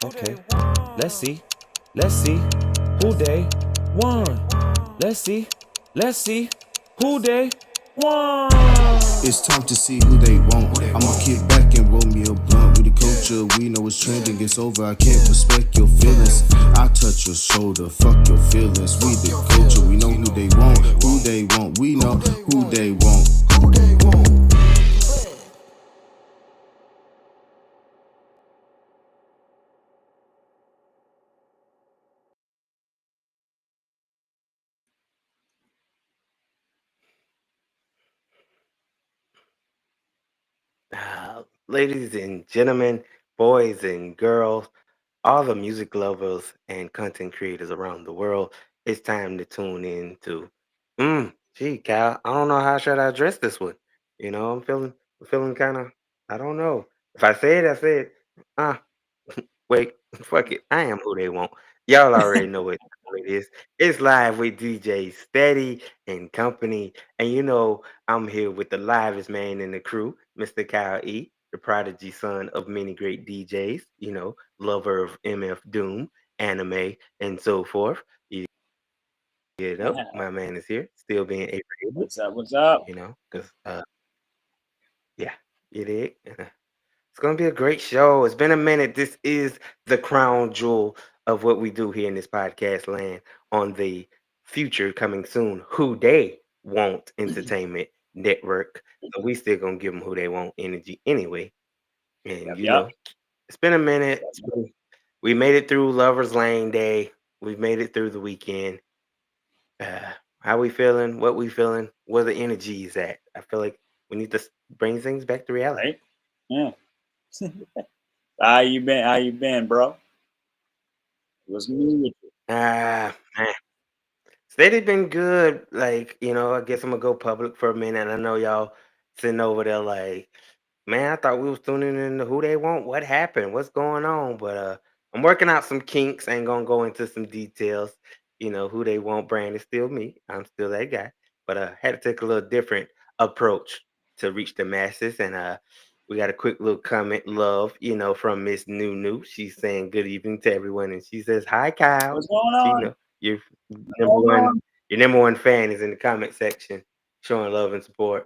Okay. Let's see. Let's see who they won. Let's see. Let's see who they won. It's time to see who they want. I'ma kick back and roll me a blunt with the culture. We know it's trending. It's over. I can't respect your feelings. I touch your shoulder. Fuck your feelings. We the culture. We know who they want. Who they want. We know who they want. Who they want. Ladies and gentlemen, boys and girls, all the music lovers and content creators around the world, it's time to tune in to gee, Cal, I don't know how should I address this one. I'm feeling kind of, I don't know. If I say it, I say it. Uh, Wait, fuck it. I am who they want. Y'all already know what time it is. It's live with DJ Steady and company. And I'm here with the livest man in the crew, Mr. Kyle E, the prodigy son of many great DJs, lover of MF Doom, anime, and so forth. My man is here, still being able, What's up? What's up? because, yeah, you dig? It's gonna be a great show. It's been a minute. This is the crown jewel of what we do here in this podcast land on the future coming soon. Who they want entertainment network. So we still gonna give them who they want energy anyway. And Yep. it's been a minute. We made it through Lovers Lane Day. We've made it through the weekend. How we feeling? What we feeling? Where the energy is at? I feel like we need to bring things back to reality. Right? Yeah. How you been? How you been, bro? What's new with you? Man. Steady been good. Like, I guess I'm gonna go public for a minute. I know y'all sitting over there like, man, I thought we was tuning in to who they want. What happened? What's going on? But I'm working out some kinks. Ain't gonna go into some details. Who they want brand is still me. I'm still that guy. But had to take a little different approach to reach the masses. And we got a quick little comment, love, from Miss Nunu. She's saying good evening to everyone. And she says, hi, Kyle. What's going She on? know you What's number going one, on? your number one fan is in the comment section, showing love and support.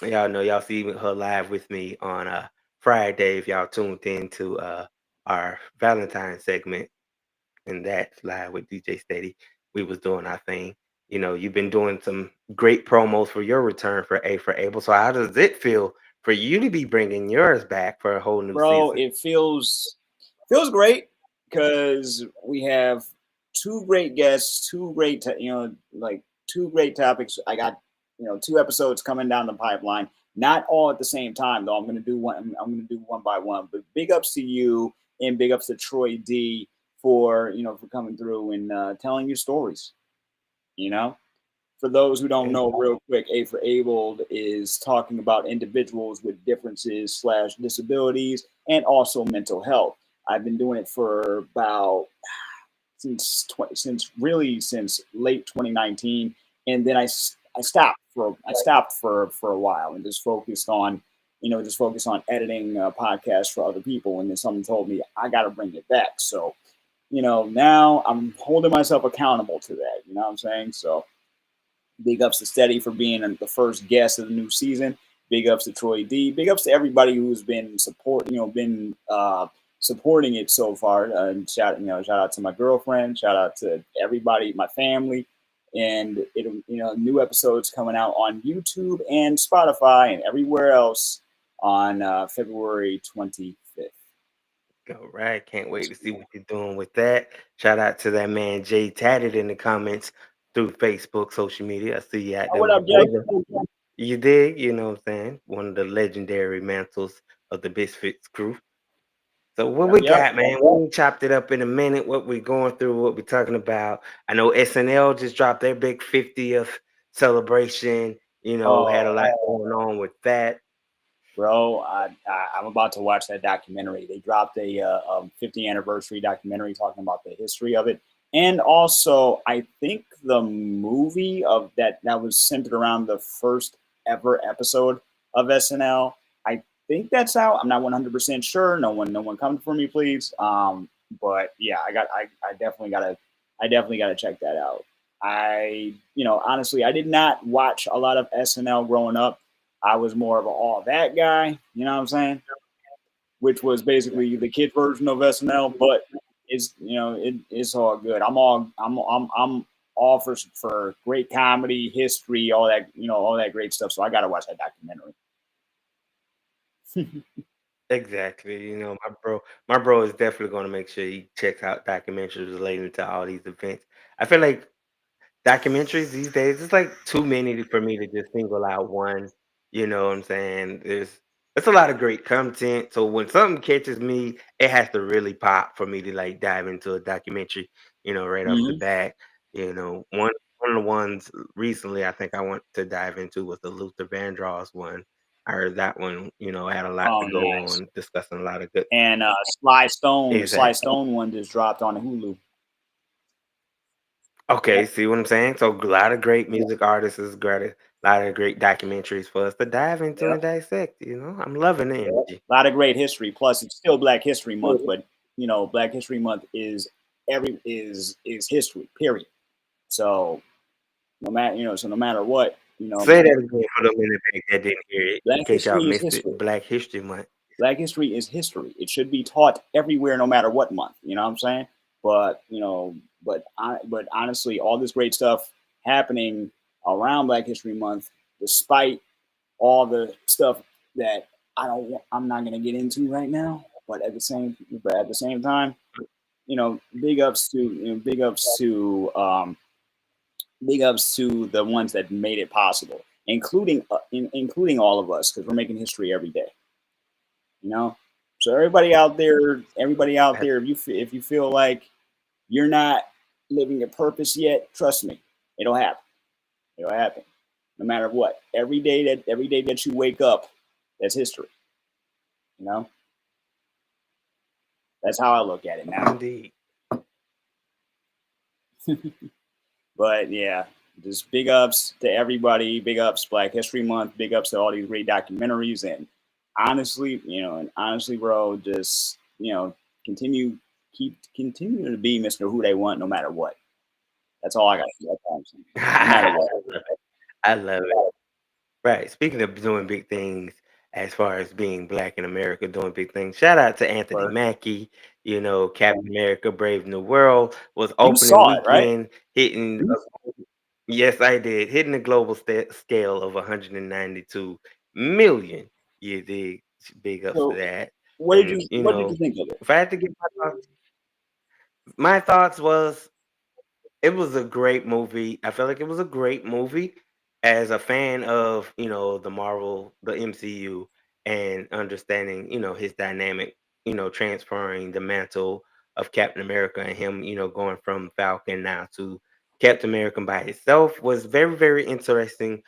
Y'all know y'all see her live with me on Friday if y'all tuned in to our Valentine segment, and that's live with DJ Steady. We was doing our thing. You've been doing some great promos for your return for A for Able. So how does it feel for you to be bringing yours back for a whole new Bro, season? it feels great because we have two great guests, like two great topics. I got, two episodes coming down the pipeline. Not all at the same time though. I'm gonna do one. I'm gonna do one by one. But big ups to you and big ups to Troy D for coming through and telling your stories. You know, for those who don't And know, real quick, A for Abled is talking about individuals with differences slash disabilities and also mental health. I've been doing it for about since late 2019, and then I stopped for a while and just focused on editing podcasts for other people. And then someone told me I got to bring it back. So now I'm holding myself accountable to that. You know what I'm saying? So big ups to Steady for being the first guest of the new season. Big ups to Troy D. Big ups to everybody who's been supporting it so far. And shout out to my girlfriend. Shout out to everybody, my family. And new episodes coming out on YouTube and Spotify and everywhere else on February 25th. all right, can't wait to see what you're doing with that. Shout out to that man Jay Tatted in the comments through Facebook, social media. I see you out Oh, there, what my up, Jay? brother. You dig? You know what I'm saying? One of the legendary mantles of the Misfits crew. So what Yep, we yep. got, man? We chopped it up in a minute. What we going through? What we talking about? I know SNL just dropped their big 50th celebration. Had a lot going on with that. Bro, I'm about to watch that documentary. They dropped a 50th anniversary documentary talking about the history of it, and also I think the movie that was centered around the first ever episode of SNL. I think that's out. I'm not 100% sure. No one come for me, please. But yeah, I definitely gotta check that out. Honestly, I did not watch a lot of SNL growing up. I was more of a all that guy. You know what I'm saying? Which was basically the kid version of SNL, but it's all good. I'm all for great comedy, history, all that all that great stuff. So I gotta watch that documentary. Exactly. My bro is definitely going to make sure he checks out documentaries relating to all these events. I feel like documentaries these days, it's like too many for me to just single out one. You know what I'm saying? It's a lot of great content. So when something catches me, it has to really pop for me to like dive into a documentary, right off the Hmm. bat. One of the ones recently I think I want to dive into was the Luther Vandross one. I heard that one, had a lot Oh, to go nice. on, discussing a lot of good. And the Sly Exactly. Stone one just dropped on Hulu. Okay, see what I'm saying? So a lot of great music artists, a lot of great documentaries for us to dive into Yep. and dissect. I'm loving the Yep. energy. A lot of great history. Plus, it's still Black History Month, but Black History Month is history. Period. So no matter what, Say that again for the minute back that didn't hear it, Black in case y'all history is missed it. history. Black History Month. Black history is history. It should be taught everywhere, no matter what month. You know what I'm saying? But but honestly, all this great stuff happening around Black History Month, despite all the stuff that I'm not gonna get into right now. But at the same time, big ups to the ones that made it possible, including all of us, because we're making history every day. You know, so everybody out That's there, if you feel like you're not living your purpose yet, trust me, it'll happen. It'll happen, no matter what. Every day that you wake up, that's history. You know, that's how I look at it now. indeed. But yeah, just big ups to everybody. Big ups Black History Month. Big ups to all these great documentaries. And honestly, bro, just continue to be Mr. Who They Want, no matter what. That's all I got to say. That's all I'm saying. No matter I what. love it. I love it. Right. Speaking of doing big things, as far as being black in America, doing big things, shout out to Anthony But Mackie. Captain America, Brave New World was you opening saw it, right? weekend, hitting. Yes, I did. Hitting the global scale of 192 million. You did. Big ups to So that. what did you And what did you think of it? if I had to give my thoughts was it was a great movie. I felt like it was a great movie as a fan of, the MCU, and understanding, his dynamic, transferring the mantle of Captain America and him, going from Falcon now to Captain America by itself was very, very interesting.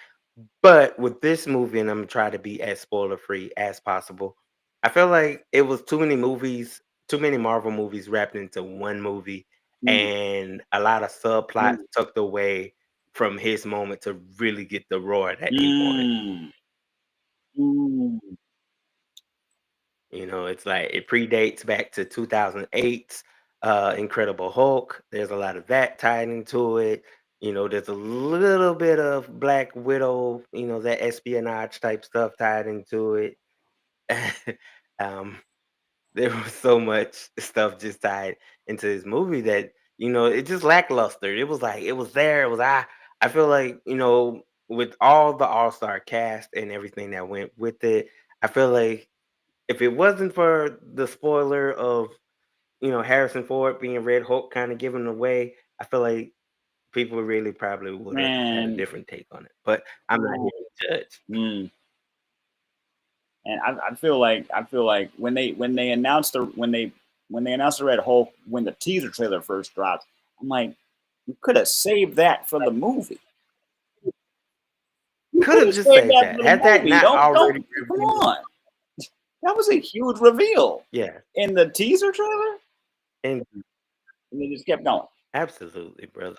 But with this movie, and I'm gonna try to be as spoiler free as possible, I feel like it was too many movies, too many Marvel movies wrapped into one movie, Mm, and a lot of subplots mm, tucked away from his moment to really get the roar that he wanted. mm, mm, It's like it predates back to 2008's Incredible Hulk. There's a lot of that tied into it. There's a little bit of Black Widow, that espionage type stuff tied into it. um, there was so much stuff just tied into this movie that, it just lackluster. It was like it was there. It was I feel like, with all the all-star cast and everything that went with it, I feel like if it wasn't for the spoiler of, Harrison Ford being Red Hulk kind of giving away, I feel like people really probably would have had a man. different take on it. But I'm not here to judge. Mm. And I feel like when they announced the Red Hulk, when the teaser trailer first dropped, I'm like, you could have saved that for the movie. You Could could have have just saved saved that that. for the Had that movie. not Don't already come revealed. on. That was a huge reveal Yeah. in the teaser trailer, And and they just kept going. absolutely, brother.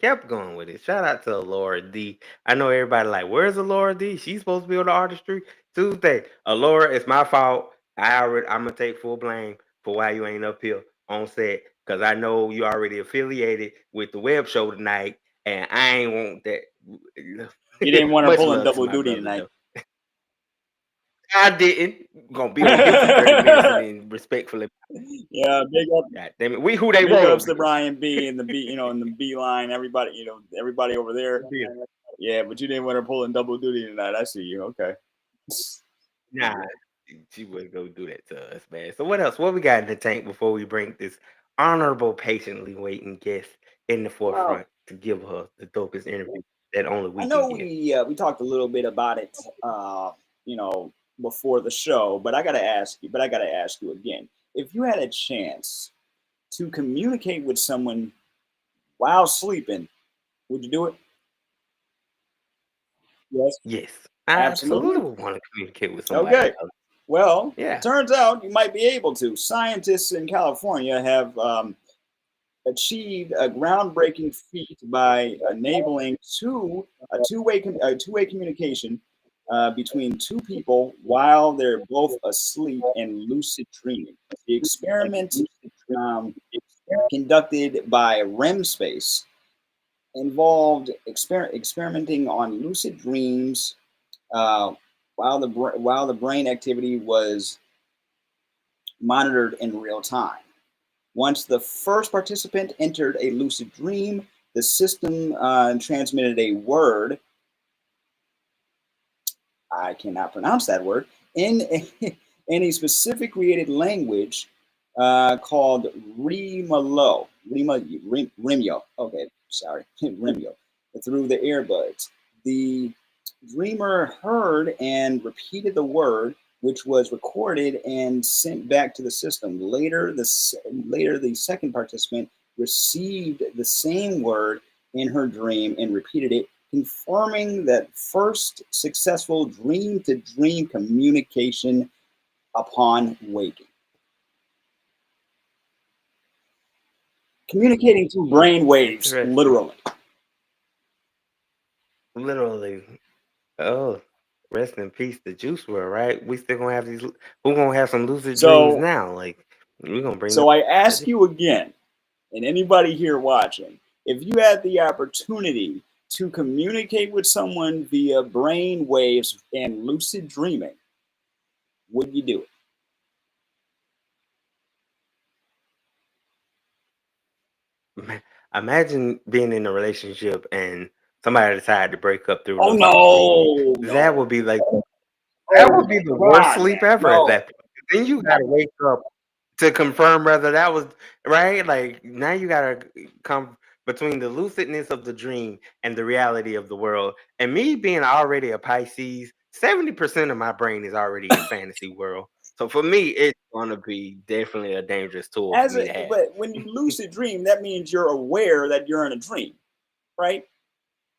kept going with it. Shout out to Laura D. I know everybody like, where's Laura D? She's supposed to be on the Artistry Tuesday. Laura, it's my fault. I'm gonna take full blame for why you ain't up here on set because I know you already affiliated with the web show tonight, and I ain't want You didn't that. want her Much pulling love to double my duty brother tonight. though. I didn't. Gonna be on here for 30 minutes and then respectfully. Yeah, big up, God damn it. We who they big want ups over to here. Brian B and the B, and the B line. Everybody, everybody over there. Yeah, but you didn't want her pulling double duty tonight. I see you. Okay. Nah, she wouldn't go do that to us, man. So what else? What we got in the tank before we bring this honorable, patiently waiting guest in the Well, forefront to give her the dopest interview that only I we can know give? we talked a little bit about it, you know, before the show, but I gotta ask you. But I gotta ask you again. If you had a chance to communicate with someone while sleeping, would you do it? Yes, Yes, I absolutely absolutely. would want to communicate with somebody Okay. about it. Well, it Yeah. turns out you might be able to. Scientists in California have achieved a groundbreaking feat by enabling two-way communication between two people while they're both asleep and lucid dreaming. The experiment, um, conducted by REM space, involved experimenting on lucid dreams uh, while the brain activity was monitored in real time. Once the first participant entered a lucid dream, the system transmitted a word. I cannot pronounce that word in in a specific created language called Remalo. Remyo. Okay, sorry, Remyo. Through the earbuds, the dreamer heard and repeated the word, which was recorded and sent back to the system. Later, the second participant received the same word in her dream and repeated it, confirming that first successful dream to dream communication upon waking. Communicating through brain waves, Interesting. literally. Literally. Oh, rest in peace, the Juice World, right? We still gonna have these. Who gonna have some lucid dreams So, now? Like we're gonna bring them. so I ask you again, and anybody here watching, if you had the opportunity to communicate with someone via brain waves and lucid dreaming, would you do it? Imagine being in a relationship and somebody decided to break up through Oh lucid dreaming. no, That no. would be like that Oh would be my the worst God, man. sleep ever at No. that point. Then you gotta wake up to confirm whether that was right. Like now you gotta come between the lucidness of the dream and the reality of the world. And me being already a Pisces, 70% of my brain is already in fantasy world. So for me, it's gonna be definitely a dangerous tool for me to have. But when you lucid dream, that means you're aware that you're in a dream, right?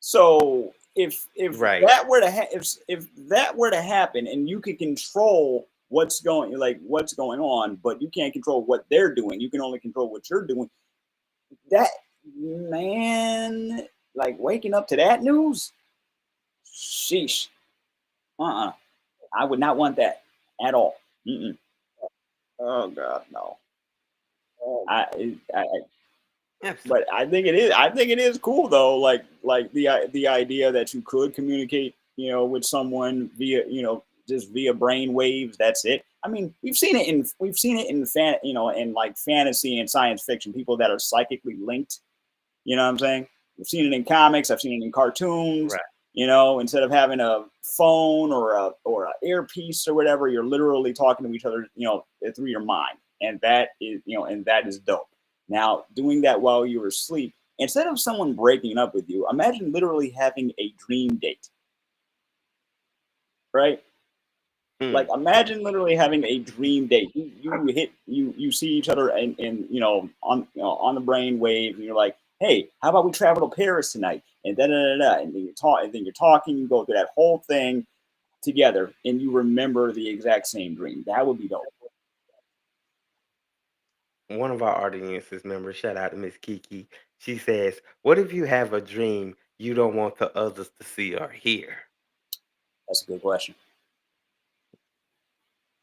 So if Right. that were to if that were to happen and you could control what's going on, but you can't control what they're doing. You can only control what you're doing. That man, like waking up to that news, sheesh. Uh-uh. I would not want that at all. Mm-mm. Oh God, no. I Absolutely. but I think it is. I think it is cool though. Like the idea that you could communicate, with someone via, just via brain waves. That's it. I mean, we've seen it in in like fantasy and science fiction. People that are psychically linked. You know what I'm saying? We've seen it in comics. I've seen it in cartoons. Right. Instead of having a phone or a earpiece or whatever, you're literally talking to each other, through your mind, and that is dope. Now, doing that while you're asleep, instead of someone breaking up with you, imagine literally having a dream date, right? Like, Hmm. imagine literally having a dream date. You see each other and on the brain wave, and you're like, hey, how about we travel to Paris tonight? And and then you're talking, you go through that whole thing together, and you remember the exact same dream. That would be dope. One of our audience's members, shout out to Miss Kiki. She says, "What if you have a dream you don't want the others to see or hear?" That's a good question.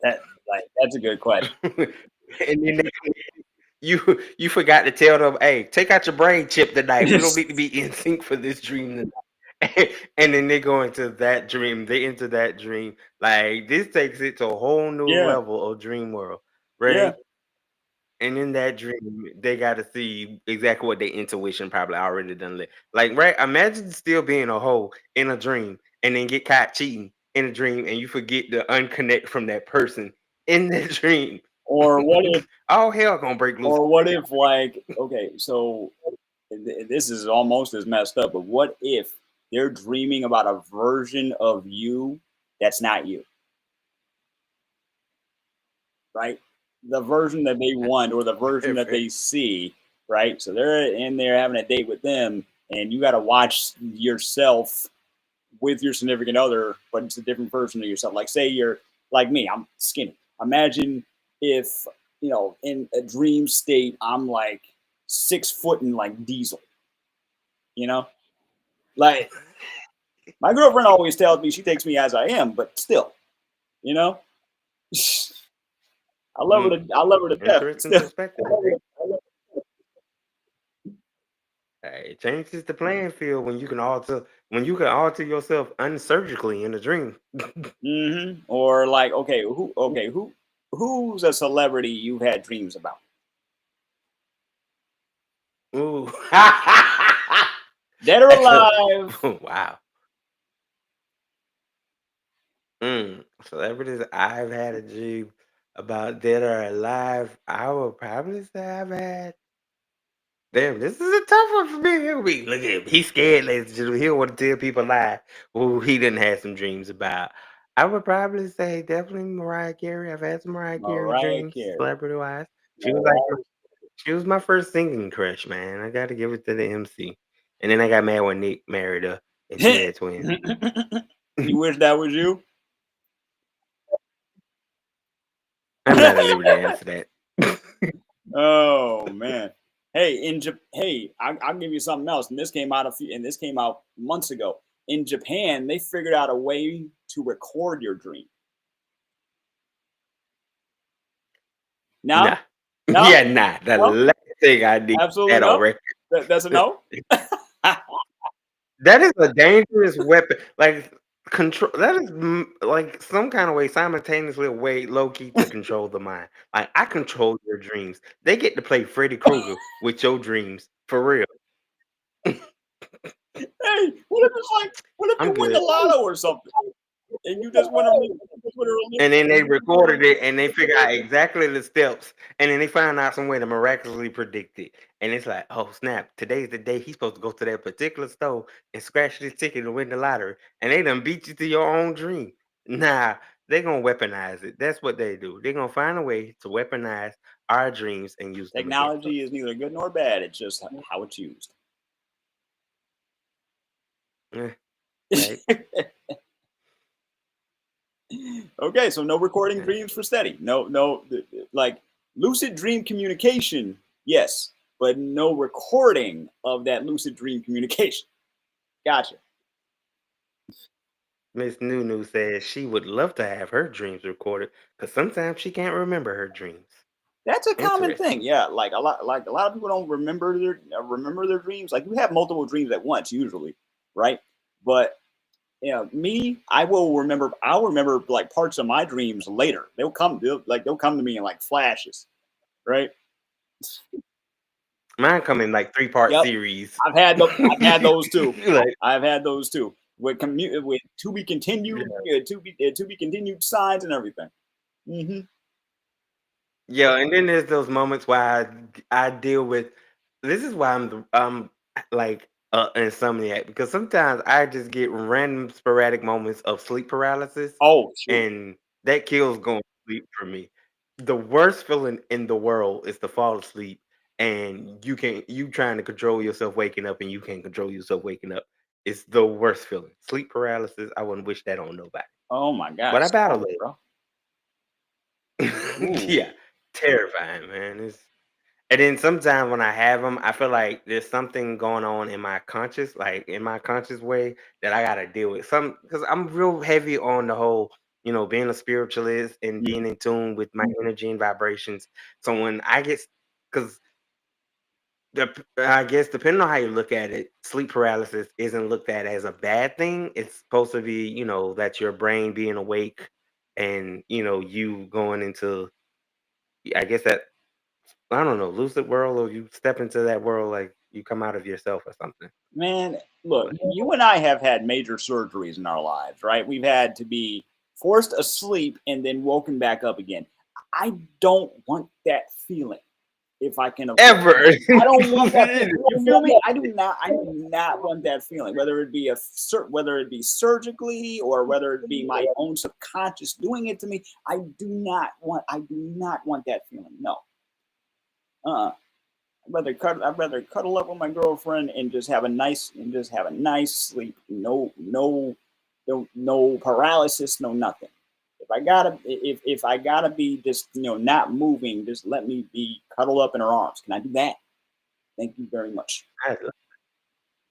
That's a good question. And then you forgot to tell them, "Hey, take out your brain chip tonight. We don't need to be in sync for this dream tonight." And then they go into that dream. They enter that dream. Like this takes it to a whole new Yeah, level of dream world, yeah. right? And in that dream, they got to see exactly what their intuition probably already done. Like, right? Imagine still being a hoe in a dream and then get caught cheating in a dream and you forget to unconnect from that person in that dream. Or what if, All hell gonna break loose. like, okay, so this is almost as messed up, but what if they're dreaming about a version of you that's not you, right? The version that they want or the version that they see, right? So they're in there having a date with them, and you got to watch yourself with your significant other, but it's a different version of yourself. Like, say you're like me, I'm skinny. Imagine if, in a dream state, I'm like 6 foot and like Diesel, you know? Like, my girlfriend always tells me she takes me as I am, but still, you know? I love her to death, but Interesting still. perspective. Hey, it changes the playing field when you can alter yourself unsurgically in a dream. Or like, who's a celebrity you've had dreams about? Ooh. Dead or alive? Wow. Celebrities I've had a dream about dead or alive. I would probably say I've had. Damn, this is a tough one for me. Look at him. He's scared, ladies and gentlemen. He don't want to tell people lie who he didn't have some dreams about. I would probably say definitely Mariah Carey. I've had some Mariah Carey Mariah dreams, Carey. celebrity wise. She was like she was my first singing crush, man. I got to give it to the MC. And then I got mad when Nick married her and she had twins. You wish that was you? I'm not at liberty to answer that. Oh man. Hey, I'll give you something else. And this came out months ago. In Japan, they figured out a way to record your dream. Nah. No, no, Yeah, nah. The no, last thing I need absolutely that on no. record. That's a no. That is a dangerous weapon. Like control. That is like some kind of way simultaneously a way low key to control the mind. Like I control your dreams. They get to play Freddy Krueger with your dreams for real. Hey, what if I'm you win the good. lotto or something, and you just win a And then they recorded it and they figured out exactly the steps. And then they found out some way to miraculously predict it. And it's like, oh snap, today's the day he's supposed to go to that particular store and scratch this ticket and win the lottery. And they done beat you to your own dream. Nah, they gonna weaponize it. That's what they do. They're gonna find a way to weaponize our dreams and use them against us. Technology is neither good nor bad. It's just how it's used. Eh, right. Okay, so no recording Yeah. dreams for steady. No, like lucid dream communication, yes, but no recording of that lucid dream communication. Gotcha. Miss Nunu says she would love to have her dreams recorded because sometimes she can't remember her dreams. That's a common thing. Interesting. Yeah, like a lot of people don't remember their dreams. Like you have multiple dreams at once usually, right? But me, I'll remember like parts of my dreams later. They'll come to me in like flashes, right? Mine come in like 3-part Yep. series. I've had those too. Like, I've had those too. With to be continued, to be continued signs and everything. Hmm. yeah, and then there's those moments where I deal with. This is why I'm like insomniac because sometimes I just get random sporadic moments of sleep paralysis, Oh shoot. and that kills going to sleep for me. The worst feeling in the world is to fall asleep and you trying to control yourself waking up and you can't control yourself waking up. It's the worst feeling. Sleep paralysis. I wouldn't wish that on nobody. Oh my But God. I battle Sorry, it. bro. Ooh. Yeah, terrifying, man. And then sometimes when I have them, I feel like there's something going on in my conscious, like in my conscious way that I gotta deal with. Some because I'm real heavy on the whole, being a spiritualist and Mm. being in tune with my energy and vibrations. So when I get, because I guess depending on how you look at it, sleep paralysis isn't looked at as a bad thing. It's supposed to be, that your brain being awake and you going into, I guess that I don't know, lucid world, or you step into that world like you come out of yourself or something. Man, look, But you and I have had major surgeries in our lives, right? We've had to be forced asleep and then woken back up again. I don't want that feeling if I can avoid. ever. I don't want that feeling. You feel me? I do not. I do not want that feeling. Whether it be whether it be surgically or whether it be my own subconscious doing it to me, I do not want. I do not want that feeling. No. Uh. I'd rather cuddle up with my girlfriend and just have a nice sleep. No paralysis, no nothing. If I gotta be just not moving, just let me be cuddled up in her arms. Can I do that? Thank you very much. I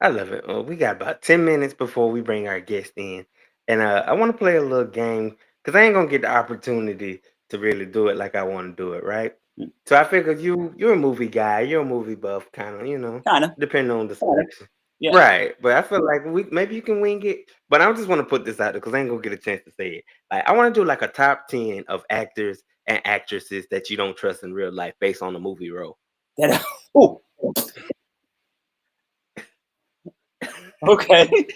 I love it. We got about 10 minutes before we bring our guest in. And I want to play a little game because I ain't gonna get the opportunity to really do it like I want to do it, right? Mm. So I figured you're a movie guy, you're a movie buff, kind of, Kind of. depending on the selection. Yeah. Right. But I feel like maybe you can wing it. But I just want to put this out there because I ain't gonna get a chance to say it. Like I want to do like a top 10 of actors and actresses that you don't trust in real life based on the movie role. That. Oh. Okay.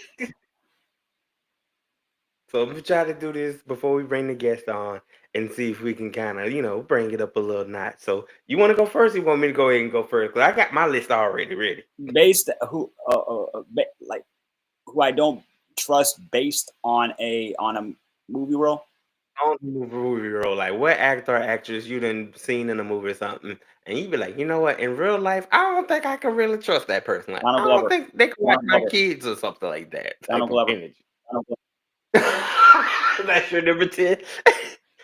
So we try to do this before we bring the guest on and see if we can kind of, bring it up a little notch. So you want to go first? Or you want me to go ahead and go first? Because I got my list already ready. Based like who I don't trust based on a movie role. On the movie role, like what actor or actress you done seen in a movie or something, and you be like, you know what? In real life, I don't think I can really trust that person. Like, I Donald don't Glover. think they can watch Donald my Glover. kids or something like that type Donald of Glover. energy. Donald Glover. That's your number 10.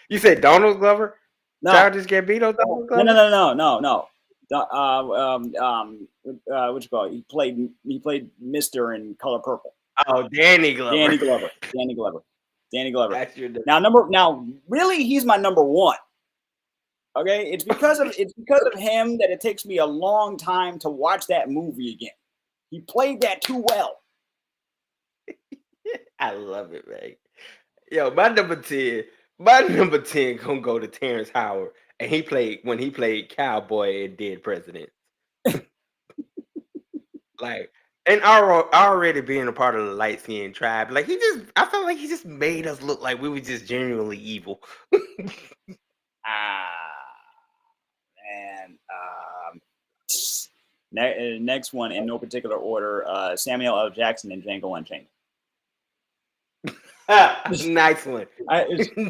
You said Donald Glover? No. Childish Gambino, Donald No, no, Glover? no, no, no, no. What you call it? He played Mister in Color Purple. Oh, Danny Glover. Danny Glover. Danny Glover. Danny Glover. That's your number. Now really he's my number one. Okay, it's because of him that it takes me a long time to watch that movie again. He played that too well. I love it, man. Yo, my number 10 gonna go to Terrence Howard, and when he played Cowboy in Dead President. Like, and already being a part of the light skinned tribe, like I felt like he just made us look like we were just genuinely evil. And next one in no particular order, Samuel L. Jackson in Django Unchained. Nice one,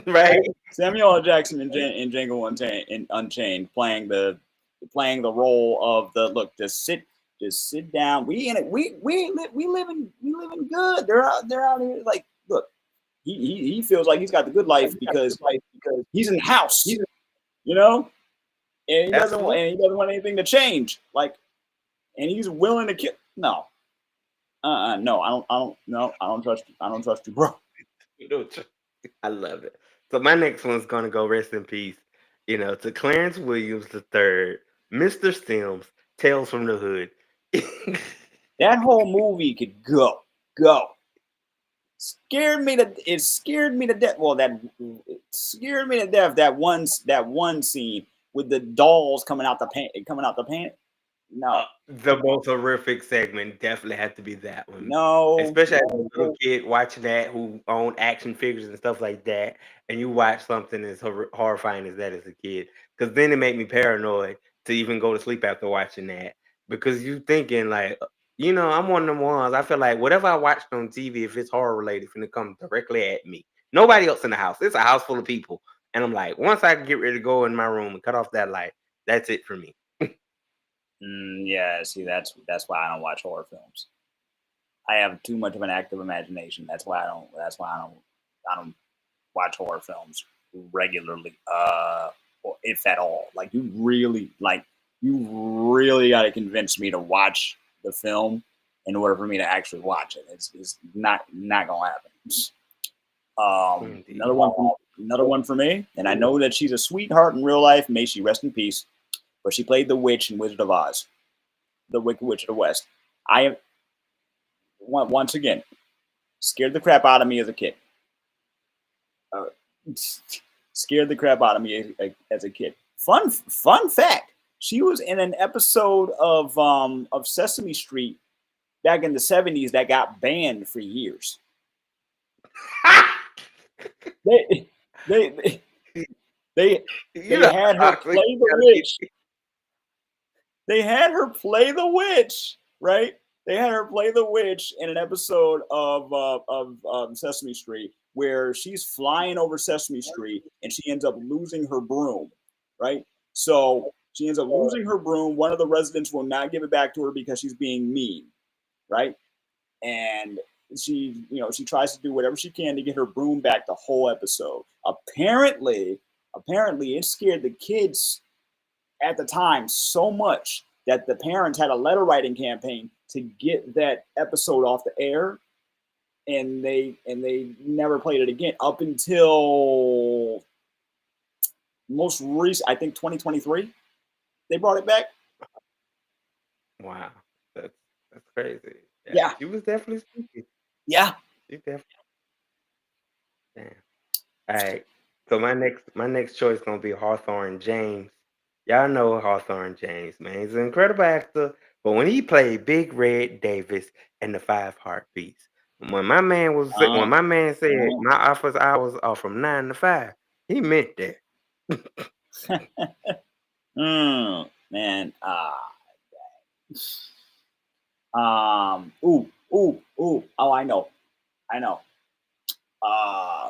right? Samuel L. Jackson in Django Unchained, playing the role of the look. Just sit down. We living good. They're out here like look. He feels like he's got the good life because he's in the house, you know, and he doesn't want anything to change. Like, and he's willing to kill. No, no, I don't trust you. I don't trust you, bro. I love it. So my next one's gonna go rest in peace, to Clarence Williams III, Mr. Sims, Tales from the Hood. That whole movie could go. It scared me to death. Well, it scared me to death. That one scene with the dolls coming out the pan. No, The most horrific segment definitely had to be that one. no, Especially as a little kid watching that who owned action figures and stuff like that, and you watch something as horrifying as that as a kid. Because then it made me paranoid to even go to sleep after watching that. Because you thinking like, I'm one of them ones. I feel like whatever I watched on TV, if it's horror related, it's gonna come directly at me. Nobody else in the house. It's a house full of people, and I'm like, once I get ready to go in my room and cut off that light, that's it for me. Yeah, see, that's why I don't watch horror films. I have too much of an active imagination. That's why I don't watch horror films regularly, or if at all. Like you really like You really got to convince me to watch the film in order for me to actually watch it. It's not gonna happen. Indeed. Another one for me, and I know that she's a sweetheart in real life. May she rest in peace. But she played the witch in Wizard of Oz, the Wicked Witch of the West. I am once again scared the crap out of me as a kid. Uh, scared the crap out of me as a kid. Fun fact: she was in an episode of Sesame Street back in the '70s that got banned for years. They they they You they know had her how toxic play the you gotta witch. They had her play the witch, right? They had her play the witch in an episode of Sesame Street where she's flying over Sesame Street and she ends up losing her broom, right? So she ends up losing her broom. One of the residents will not give it back to her because she's being mean, right? And she tries to do whatever she can to get her broom back the whole episode. Apparently, it scared the kids at the time so much that the parents had a letter writing campaign to get that episode off the air, and they never played it again up until most recent, I think 2023. They brought it back. Wow, that's that's crazy. Yeah, Yeah, she was definitely spooky. yeah. She definitely. Damn. All right. So my next choice gonna be Hawthorne James. Y'all know Hawthorne James, man. He's an incredible actor. But when he played Big Red Davis in the Five Heartbeats, when Uh, my man said my office hours are from 9 to 5, he meant that. man. Ooh. Oh, I know. Uh,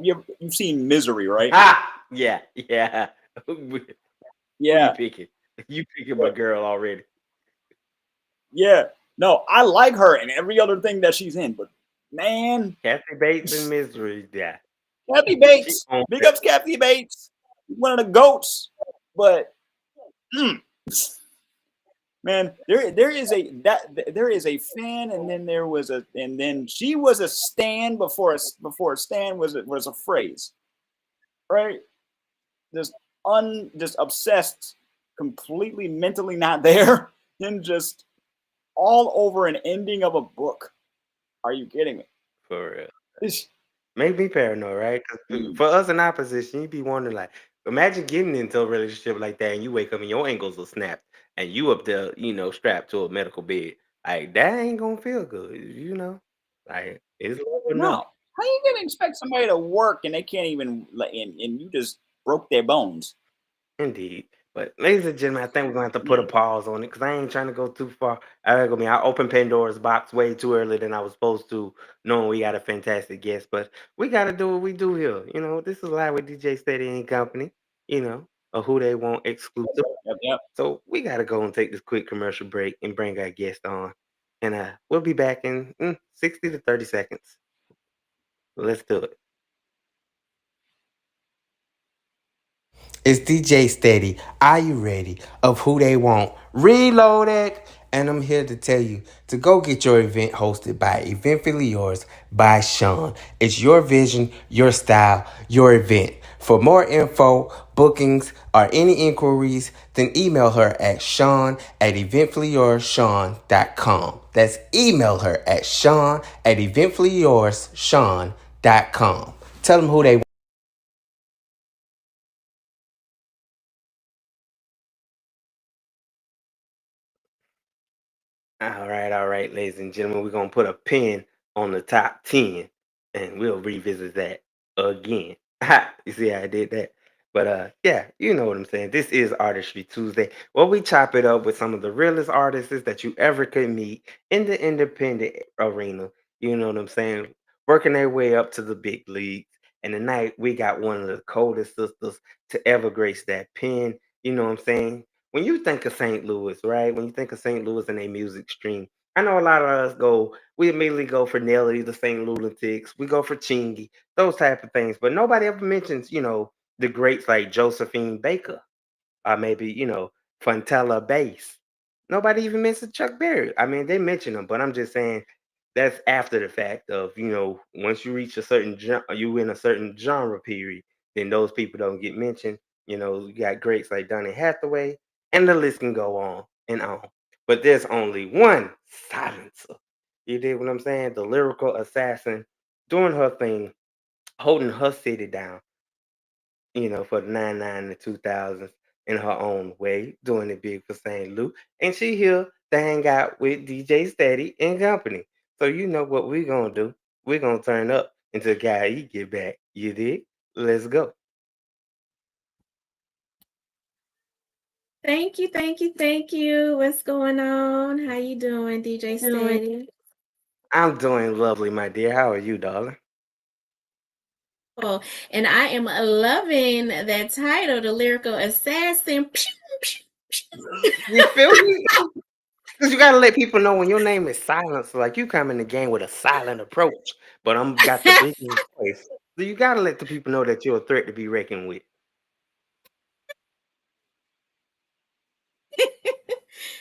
you've seen Misery, right? Ah, yeah, yeah. Who you Yeah, picking? You picking my girl already. yeah. No, I like her and every other thing that she's in, but man, Kathy Bates in Misery. Yeah, Kathy she Bates, owns big that. ups Kathy Bates, one of the goats. But mm, man, there is a fan, and then she was a stan before a stan was a phrase, right? Just just obsessed, completely mentally not there, and just all over an ending of a book. Are you kidding me? For real. Ish. Make me paranoid, right? 'Cause Mm. for us in our position, you'd be wondering, like, imagine getting into a relationship like that and you wake up and your ankles are snapped and you up there, strapped to a medical bed. Like, that ain't gonna feel good. Like, it's over No, enough. how you gonna expect somebody to work and they can't even and you just broke their bones? Indeed. But ladies and gentlemen, I think we're gonna have to put a Mm. pause on it because I ain't trying to go too far. I opened Pandora's box way too early than I was supposed to, knowing we got a fantastic guest. But we gotta do what we do here. This is live with DJ Steady and Company, or who they want exclusive. Yep. So we gotta go and take this quick commercial break and bring our guest on. And we'll be back in 60 to 30 seconds. Let's do it. It's DJ Steady. Are you ready? Of who they want. Reloaded. And I'm here to tell you to go get your event hosted by Eventfully Yours by Sean. It's your vision, your style, your event. For more info, bookings, or any inquiries, then email her at Sean at eventfullyyourssean.com. That's email her at Sean at eventfullyyourssean.com. Tell them who they want. All right, ladies and gentlemen, we're gonna put a pin on the top 10 and we'll revisit that again. You see how I did that? But yeah, you know what I'm saying. This is Artistry Tuesday, where we chop it up with some of the realest artists that you ever could meet in the independent arena. You know what I'm saying? Working their way up to the big leagues. And tonight we got one of the coldest sisters to ever grace that pen. You know what I'm saying? When you think of St. Louis, right? When you think of St. Louis and a music stream, I know a lot of us we immediately go for Nelly, the St. Lunatics, we go for Chingy, those type of things. But nobody ever mentions, the greats like Josephine Baker, or maybe, Fontella Bass. Nobody even mentioned Chuck Berry. I mean, they mention them, but I'm just saying that's after the fact of, once you reach a certain you in a certain genre period, then those people don't get mentioned. You got greats like Donny Hathaway, and the list can go on and on. But there's only one silencer. You did what I'm saying? The lyrical assassin doing her thing, holding her city down, for the 99 and the 2000s in her own way, doing it big for St. Louis. And she here to hang out with DJ Steady and company. So you know what we're going to do. We're going to turn up until guy he get back. You dig? Let's go. Thank you, thank you, thank you. What's going on? How you doing, DJ Steady? I'm doing lovely, my dear. How are you, darling? Oh, and I am loving that title, The Lyrical Assassin. Pew, pew, pew. You feel me? Because you got to let people know when your name is Silence, like you come in the game with a silent approach, but I'm got the biggest voice. So you got to let the people know that you're a threat to be reckoned with.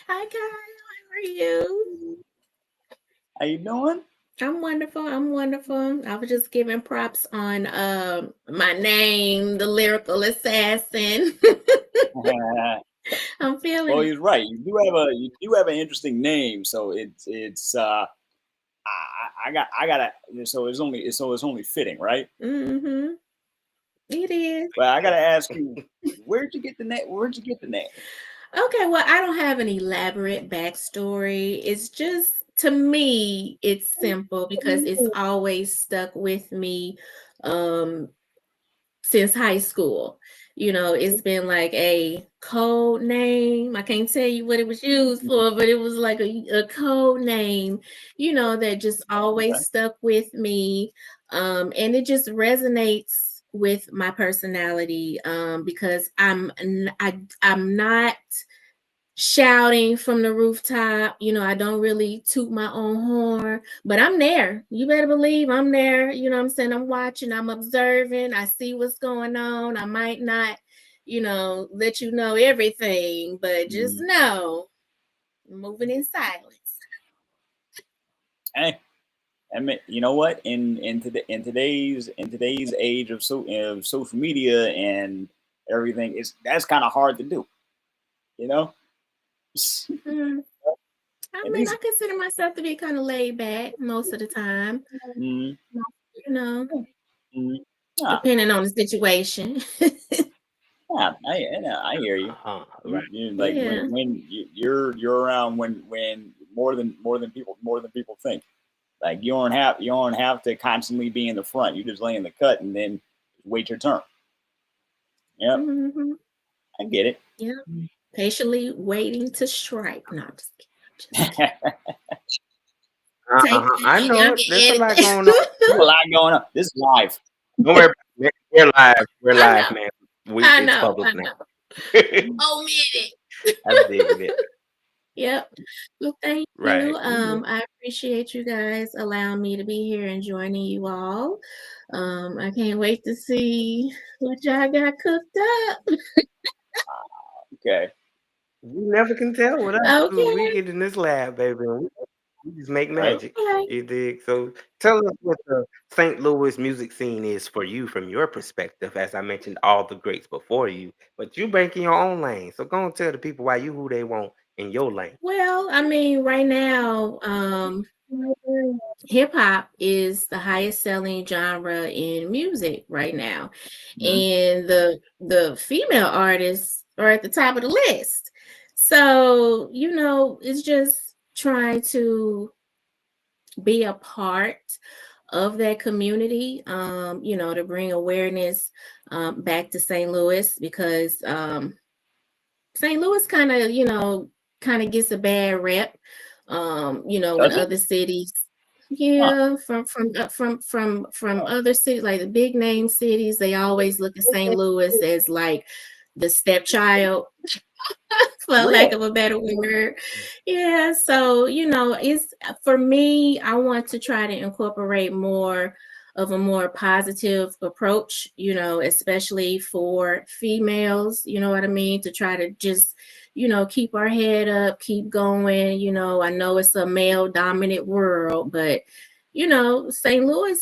Hi, Kyle. How are you? How you doing? I'm wonderful. I'm wonderful. I was just giving props on my name, The Lyrical Assassin. I'm feeling Well, it. he's right. You do have an interesting name, so it's I gotta so it's only fitting, right? Mm-hmm. It is. But I gotta ask you, where'd you get the name? Where'd you get the name? Okay, well, I don't have an elaborate backstory. It's just, to me, it's simple because it's always stuck with me since high school. It's been like a code name. I can't tell you what it was used for, but it was like a code name, that just always stuck with me. And it just resonates with my personality because I'm not shouting from the rooftop. I don't really toot my own horn, but I'm there. You better believe I'm there. You know what I'm saying? I'm watching, I'm observing, I see what's going on. I might not, let you know everything, but just know moving in silence. Hey, I mean, you know what? In today's age of social media and everything, that's kind of hard to do. You know. Mm. I mean, I consider myself to be kind of laid back most of the time, depending on the situation. Yeah, I hear you. Right. Like Yeah. when you're around when more than people think. Like you don't have to constantly be in the front. You just lay in the cut and then wait your turn. Yep, Mm-hmm. I get it. Yeah. Patiently waiting to strike. No, I'm just kidding. Take I that. know Y'all it. can There's a edit lot that. going on. There's a lot going on. This is live. Don't worry about it. We're live. We're I live, know. man. I It's know. public I now. know. Oh, minute. I dig it. Yep. Well, thank you. Right. I appreciate you guys allowing me to be here and joining you all. I can't wait to see what y'all got cooked up. Okay. You never can tell with us. Dude. We Okay. get in this lab, baby, and we just make Right. magic. Okay. You dig? So tell us what the St. Louis music scene is for you from your perspective. As I mentioned, all the greats before you, but you breaking your own lane. So go and tell the people why you who they want in your lane. Well, I mean, right now, hip hop is the highest selling genre in music right now, and the female artists are at the top of the list. So it's just trying to be a part of that community, to bring awareness back to St. Louis because St. Louis kind of gets a bad rep, when Does it? other cities, Huh. yeah, from other cities, like the big name cities, they always look at St. Louis as like the stepchild, for lack Really? of a better word. Yeah, so it's for me, I want to try to incorporate more of a more positive approach, you know, especially for females, you know what I mean, to try to just, you know, keep our head up, keep going. You know, I know it's a male dominant world, but you know, St. Louis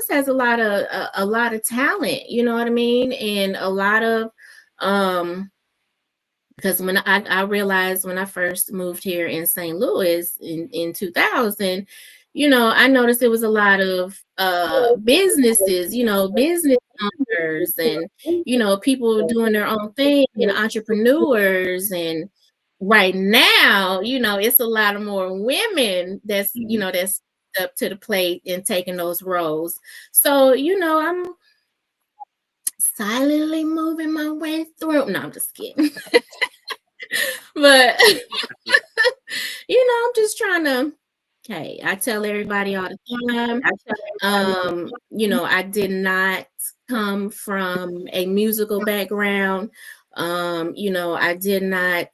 has a lot of talent, you know what I mean, and a lot of um because when I realized when I first moved here in St. Louis in 2000, you know, I noticed there was a lot of businesses, you know, business owners and, you know, people doing their own thing and entrepreneurs. And right now, you know, it's a lot of more women that's, you know, that's up to the plate and taking those roles. So, you know, I'm silently moving my way through. No, I'm just kidding. But you know, I'm just trying to, okay, I tell everybody all the time, you know, I did not come from a musical background. You know, I did not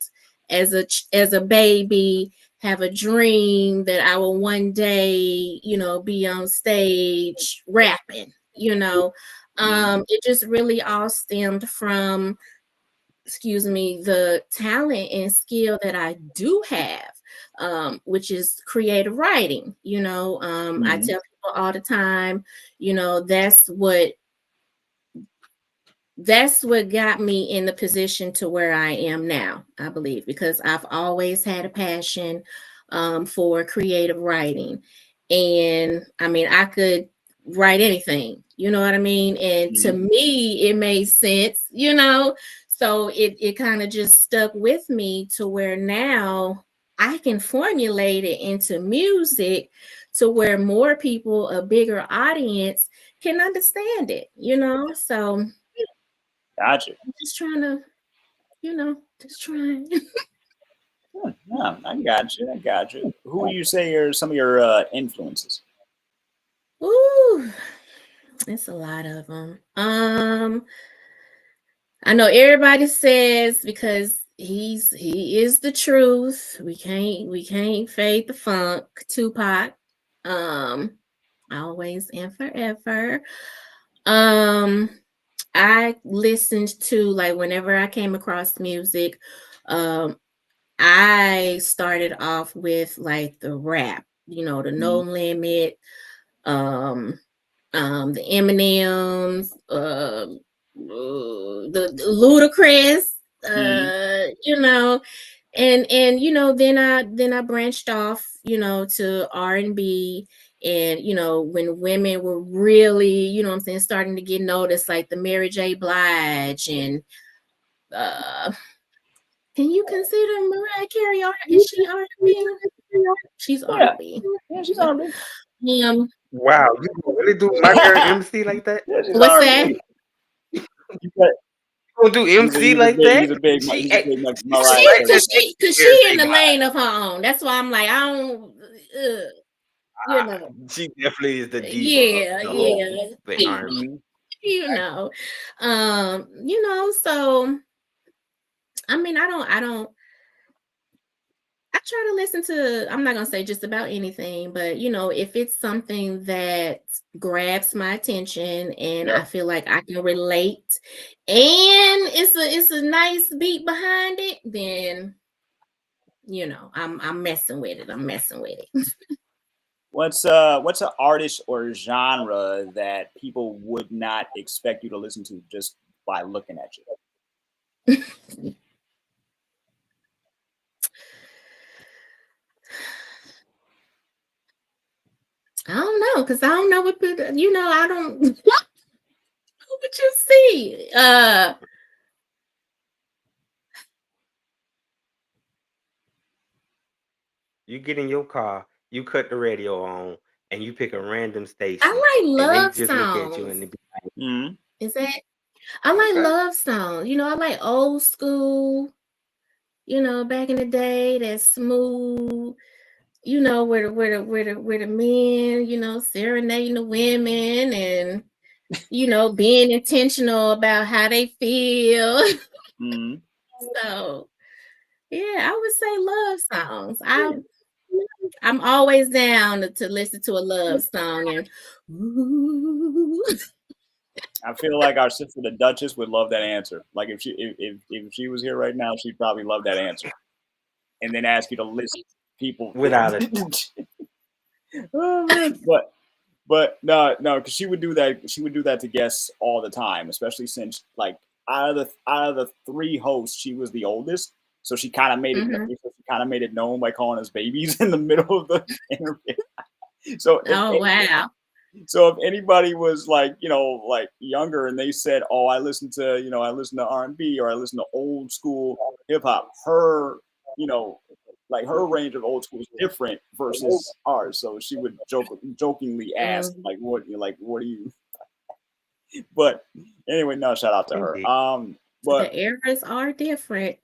as a baby have a dream that I will one day, you know, be on stage rapping, you know. It just really all stemmed from, excuse me, the talent and skill that I do have, which is creative writing. You know, I tell people all the time, you know, that's what got me in the position to where I am now, I believe, because I've always had a passion for creative writing. And I mean, I could write anything, you know what I mean? And to me, it made sense, you know? So it kind of just stuck with me to where now I can formulate it into music to where more people, a bigger audience, can understand it, you know? So Gotcha. I'm just trying to, you know, just trying. Yeah, I got you. I got you. Who would you say are some of your influences? Ooh, it's a lot of them. I know everybody says because he is the truth. We can't fade the funk. Tupac, always and forever. Um, I listened to, like, whenever I came across music, um, I started off with like the rap, you know, the No Limit, um, the Eminems, the Ludacris, you know, and you know, then I branched off, you know, to R&B. And you know, when women were really, you know what I'm saying, starting to get noticed, like the Mary J. Blige and uh can you consider Mariah Carey is she R&B? She's Yeah, R&B. yeah, she's R&B. Um, Wow, you gonna really do my girl MC like that? Yeah, she's what's that? R&B. You got- You gonna do MC like that? He's She a act- big she Mariah right Carey. Cause Mary she in J. the Blige. lane of her own. That's why I'm like, I don't, you know, She definitely is the diva of yeah, the whole yeah, thing. you know, so I mean, I try to listen to, I'm not going to say just about anything, but you know, if it's something that grabs my attention and I feel like I can relate and it's a nice beat behind it, then you know, I'm messing with it. I'm messing with it. What's an artist or genre that people would not expect you to listen to just by looking at you? I don't know, because I don't know what you know, I don't what you see. You get in your car, you cut the radio on, and you pick a random I station, like and they love just look at you and songs. they be Is that I like okay. love songs. You know, I like old school, you know, back in the day, that smooth, you know, where the men, you know, serenading the women and, you know, being intentional about how they feel. So yeah, I would say love songs. I'm always down to listen to a love song and ooh. I feel like our sister, the Duchess, would love that answer. Like if she was here right now, she'd probably love that answer, and then ask you to list people. Without a Oh, man. But no, because she would do that. She would do that to guests all the time, especially since like out of the three hosts, she was the oldest. So she kind of made it. Mhm. She kind of made it known by calling us babies in the middle of the interview. So Oh wow. so if anybody was like, like younger and they said, "Oh, I listen to, I listen to R&B or I listen to old school hip hop," her, like her range of old school is different versus ours. So she would jokingly ask, Mm. what do you? But anyway, no, shout out to her. indeed. But The eras are different.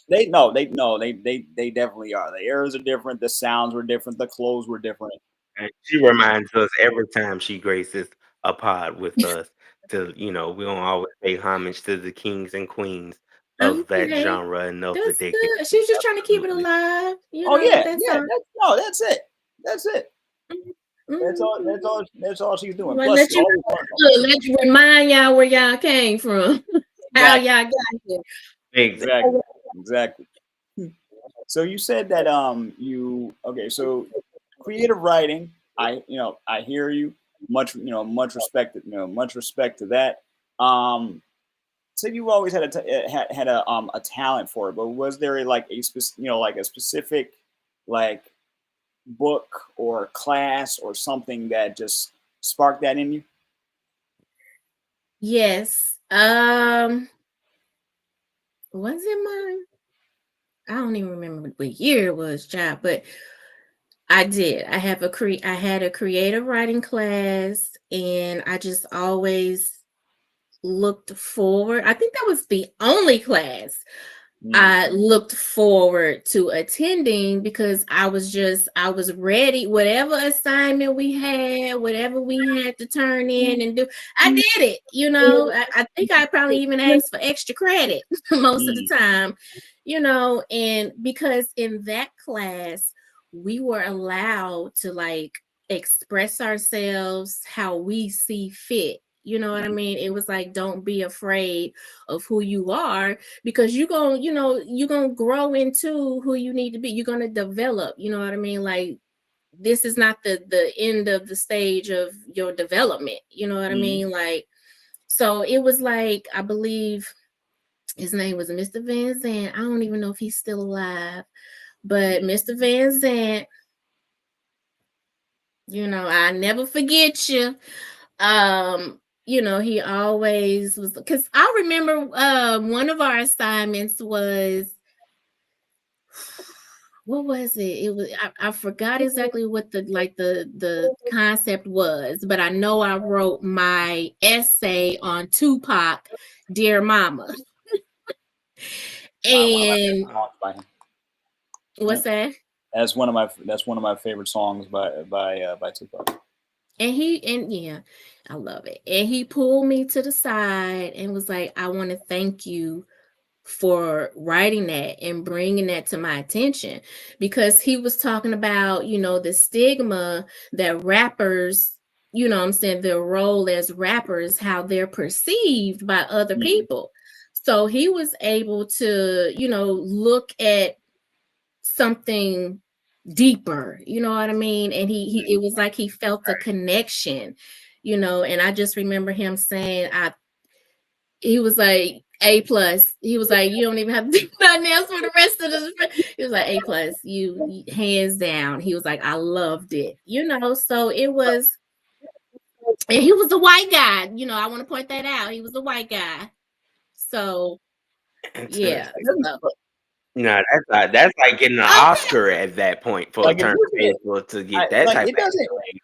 they no, they definitely are. The eras are different. The sounds were different. The clothes were different. And she reminds us every time she graces a pod with us to, we don't always pay homage to the kings and queens of that Okay. genre and of the That's decade. good. She was just trying to keep it Absolutely. alive, Oh yeah, that's yeah. all. That's it. That's it. That's all. That's Mhm. all. That's all she's doing. Well, Plus, she always let you remind y'all where y'all came from, how exactly, y'all got here. Exactly. exactly. So you said that you okay. So creative writing, I hear you. Much respect. Much respect to that. Um, so you've always had a talent for it, but was there like like a specific like book or class or something that just sparked that in you? Yes. Was it mine? I don't even remember what year it was, child, but I did. I had a creative writing class, and I just always looked forward. I think that was the only class Mm, I looked forward to attending because I was ready. Whatever assignment we had, whatever we had to turn in and do, I did it. I think I probably even asked for extra credit most of the mm, time, and because in that class, we were allowed to like express ourselves how we see fit. You know what I mean? It was like, don't be afraid of who you are because you're gonna grow into who you need to be. You're gonna develop, you know what I mean? Like this is not the end of the stage of your development, you know what I mm. mean? Like, so it was like, I believe his name was Mr. Van Zandt. I don't even know if he's still alive, but Mr. Van Zandt, I never forget you. He always was, because I remember one of our assignments was, what was it? It was, I forgot exactly what the concept was, but I know I wrote my essay on Tupac, Dear Mama. Wow, one of my And favorite songs by him. Yeah. what's that? That's one of my favorite songs by Tupac. And yeah, I love it. And he pulled me to the side and was like, I want to thank you for writing that and bringing that to my attention, because he was talking about, the stigma that rappers, what I'm saying, their role as rappers, how they're perceived by other Mm, people. So he was able to, look at something deeper, you know what I mean? And he it was like he felt a connection, and I just remember him saying, he was like A+. He was like, you don't even have to do nothing else for the rest of the. He was like A+, you hands down. He was like, I loved it, So it was, and he was a white guy. I want to point that out. He was a white guy. So yeah, Interesting. so No, that's like getting an okay. Oscar at that point for a like it turn doesn't, baseball to get that like type of accolade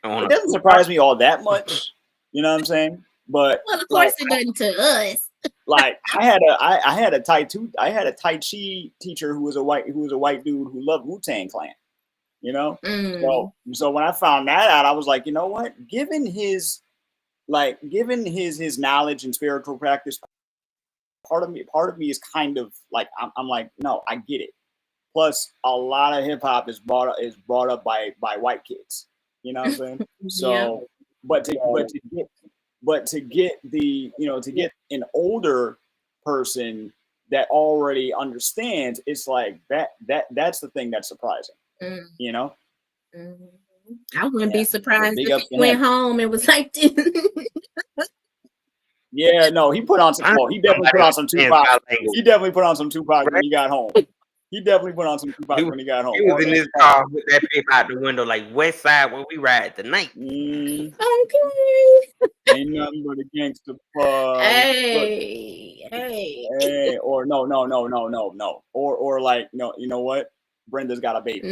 on it a doesn't surprise me all that much. You know what I'm saying? But Well, of like course it doesn't to us. I had a Tai Chi teacher who was a white dude who loved Wu-Tang Clan. You know, Mm, so when I found that out, I was like, you know what? Given his knowledge and spiritual practice, part of me is kind of like I'm like, no, I get it. Plus, a lot of hip hop is brought up by white kids. You know what I'm saying? Yeah. So, but to get the to get an older person that already understands, it's like that's the thing that's surprising. Mm. You know? Mhm. I wouldn't be Yeah. So surprised big if ups he to went him. home and was like, Yeah, no, he put on some. I Oh, he definitely put on some understand Tupac. sign language, He definitely put on some Tupac when right? he got home. He definitely put on some He Tupac was, when he got home. he was On in that his track. car with that paper out the window, like West Side where we ride tonight. okay. Ain't nothing but a gangster bug. Hey. Or no. Or like, no, you know what? Brenda's got a baby.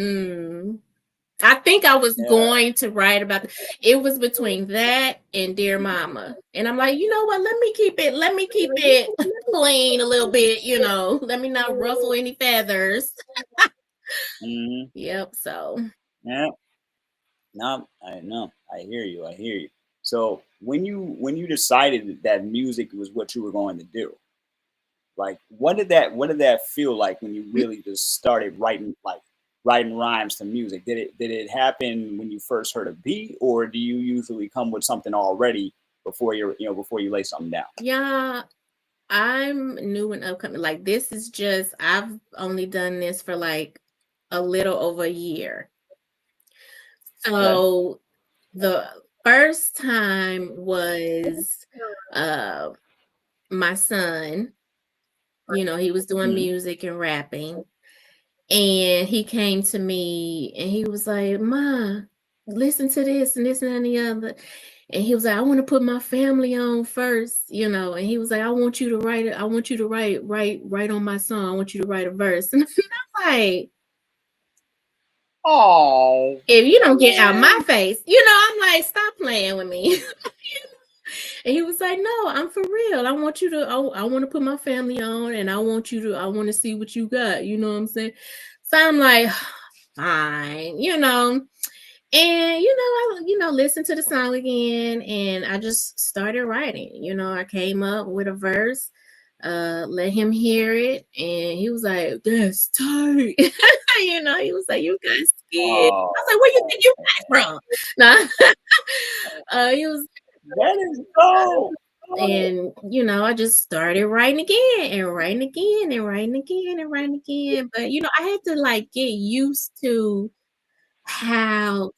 I think I was Yeah. going to write about it was between that and Dear Mama. And I'm like, you know what? Let me keep it clean a little bit, Let me not ruffle any feathers. Mm-hmm. Yep. So Yeah. No, I know. I hear you. So when you decided that music was what you were going to do, like what did that feel like when you really just started writing rhymes to music? Did it happen when you first heard a beat, or do you usually come with something already before you lay something down? yeah, I'm new and upcoming. Like this is just I've only done this for like a little over a year. Okay. So the first time was my son, he was doing Mhm. music and rapping. And he came to me and he was like, Ma, listen to this and this and the other. And he was like, I want to put my family on first, and he was like, I want you to write it. I want you to write on my song. I want you to write a verse. And I'm like, Oh, if you don't get out my face, I'm like, stop playing with me. And he was like, no, I'm for real. I want you to, I want to put my family on and I want to see what you got. You know what I'm saying? So I'm like, fine, and I listened to the song again and I just started writing. I came up with a verse, let him hear it, and he was like, that's tight. He was like, you guys scared. I was like, where you think you got from? Nah. He was, that is so. and I just started writing again and writing again and writing again and writing again. But I had to like get used to how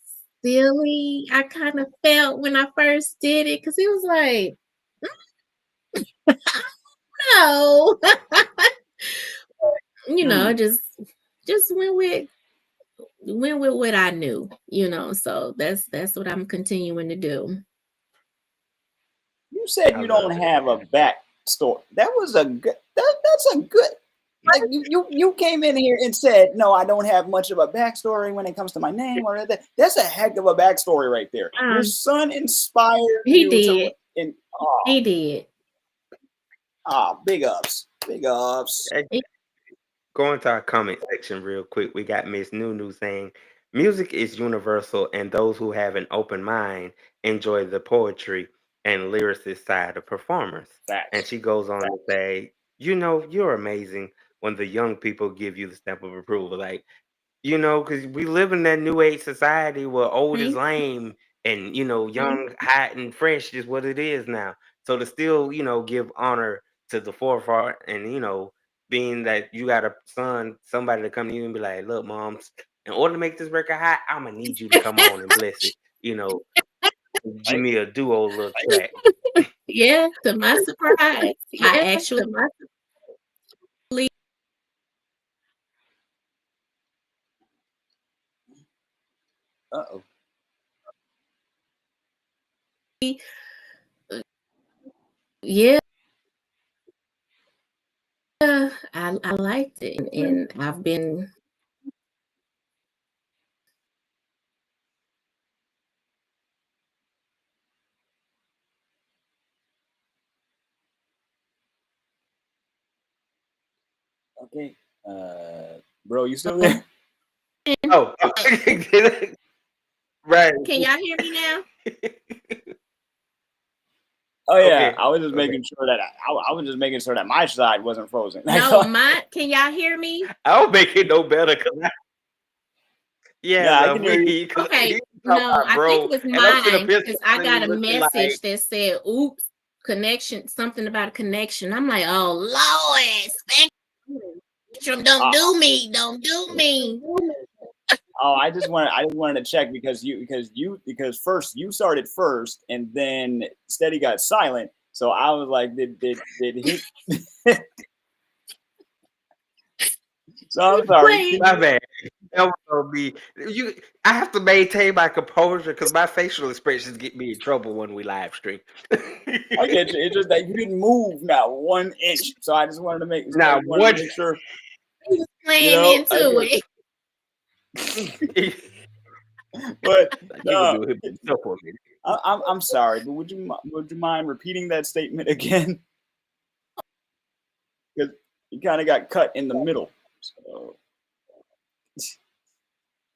silly I kind of felt when I first did it, because it was like, no. I just went with what I knew, so that's what I'm continuing to do. You said I you love don't it. have a backstory. That was a good. That's a good. Like you came in here and said, no, I don't have much of a backstory when it comes to my name or that. That's a heck of a backstory right there. Your son inspired He you did. He did. Big ups, big ups. Hey, go into our comment section real quick. We got Miss Nunu saying, music is universal, and those who have an open mind enjoy the poetry and lyricist side of performers. And Facts. she goes on to say, you're amazing when the young people give you the stamp of approval. Like, because we live in that new age society where old is lame and, young, hot, and fresh is what it is now. So to still, give honor to the forefront and, being that you got a son, somebody to come to you and be like, look, moms, in order to make this record hot, I'm going to need you to come on and bless it. Give me a duo little track. Yeah, to my surprise, I actually Uh-oh. yeah, I liked it, and I've been. Okay. Bro, you still there? Oh, right. Can y'all hear me now? Oh yeah, Okay. I was just Okay. making sure that I was just making sure that my side wasn't frozen. No, can y'all hear me? I'll make it no better because Yeah, I yes, can hear you. because Okay, he talking no, about I think bro, it was and I'm sitting up mine here because I got smiling, a looking like message that said, "Oops, connection, something about a connection." I'm like, "Oh Lord, Spectrum, don't Uh, do me, don't do me." oh, I just wanted to check because first you started first, and then Steady got silent. So I was like, did he? So I'm sorry. Wait, my bad. That was gonna be you. I have to maintain my composure because my facial expressions get me in trouble when we live stream. I get you. It's just that you didn't move now 1 inch. So I just wanted to make Now, what? sure. he was You playing know, I into get. You But can do it himself for me. I'm sorry, but would you mind repeating that statement again? Because you kind of got cut in the middle. So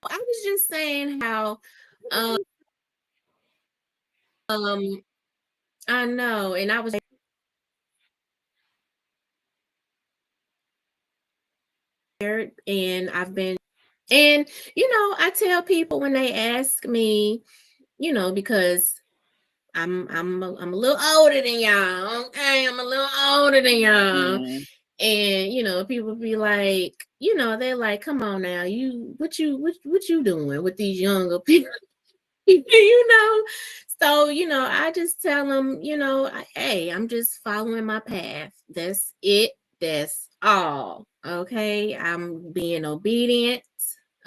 I was just saying how, um, I know, and I was there, and I've been, and I tell people when they ask me, because I'm a little older than y'all. Okay, I'm a little older than y'all. mm-hmm. And people be like, they're like, come on now, what you doing with these younger people? So I just tell them, hey, I'm just following my path. That's it. That's all. Okay, I'm being obedient.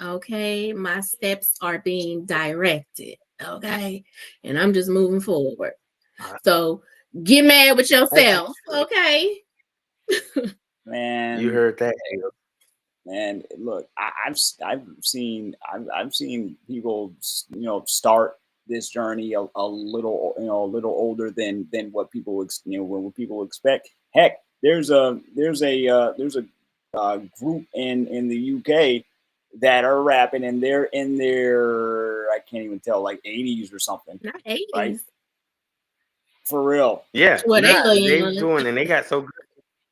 Okay, my steps are being directed. Okay, and I'm just moving forward. So get mad with yourself. Okay. You Man, heard that? man, look, I've seen people start this journey a little a little older than what people what people expect. Heck, there's a group in the UK that are rapping, and they're in their, I can't even tell, like 80s or something, Not right? 80s. For real, Yeah, Well, nah, they look they young. doing, and they got so good.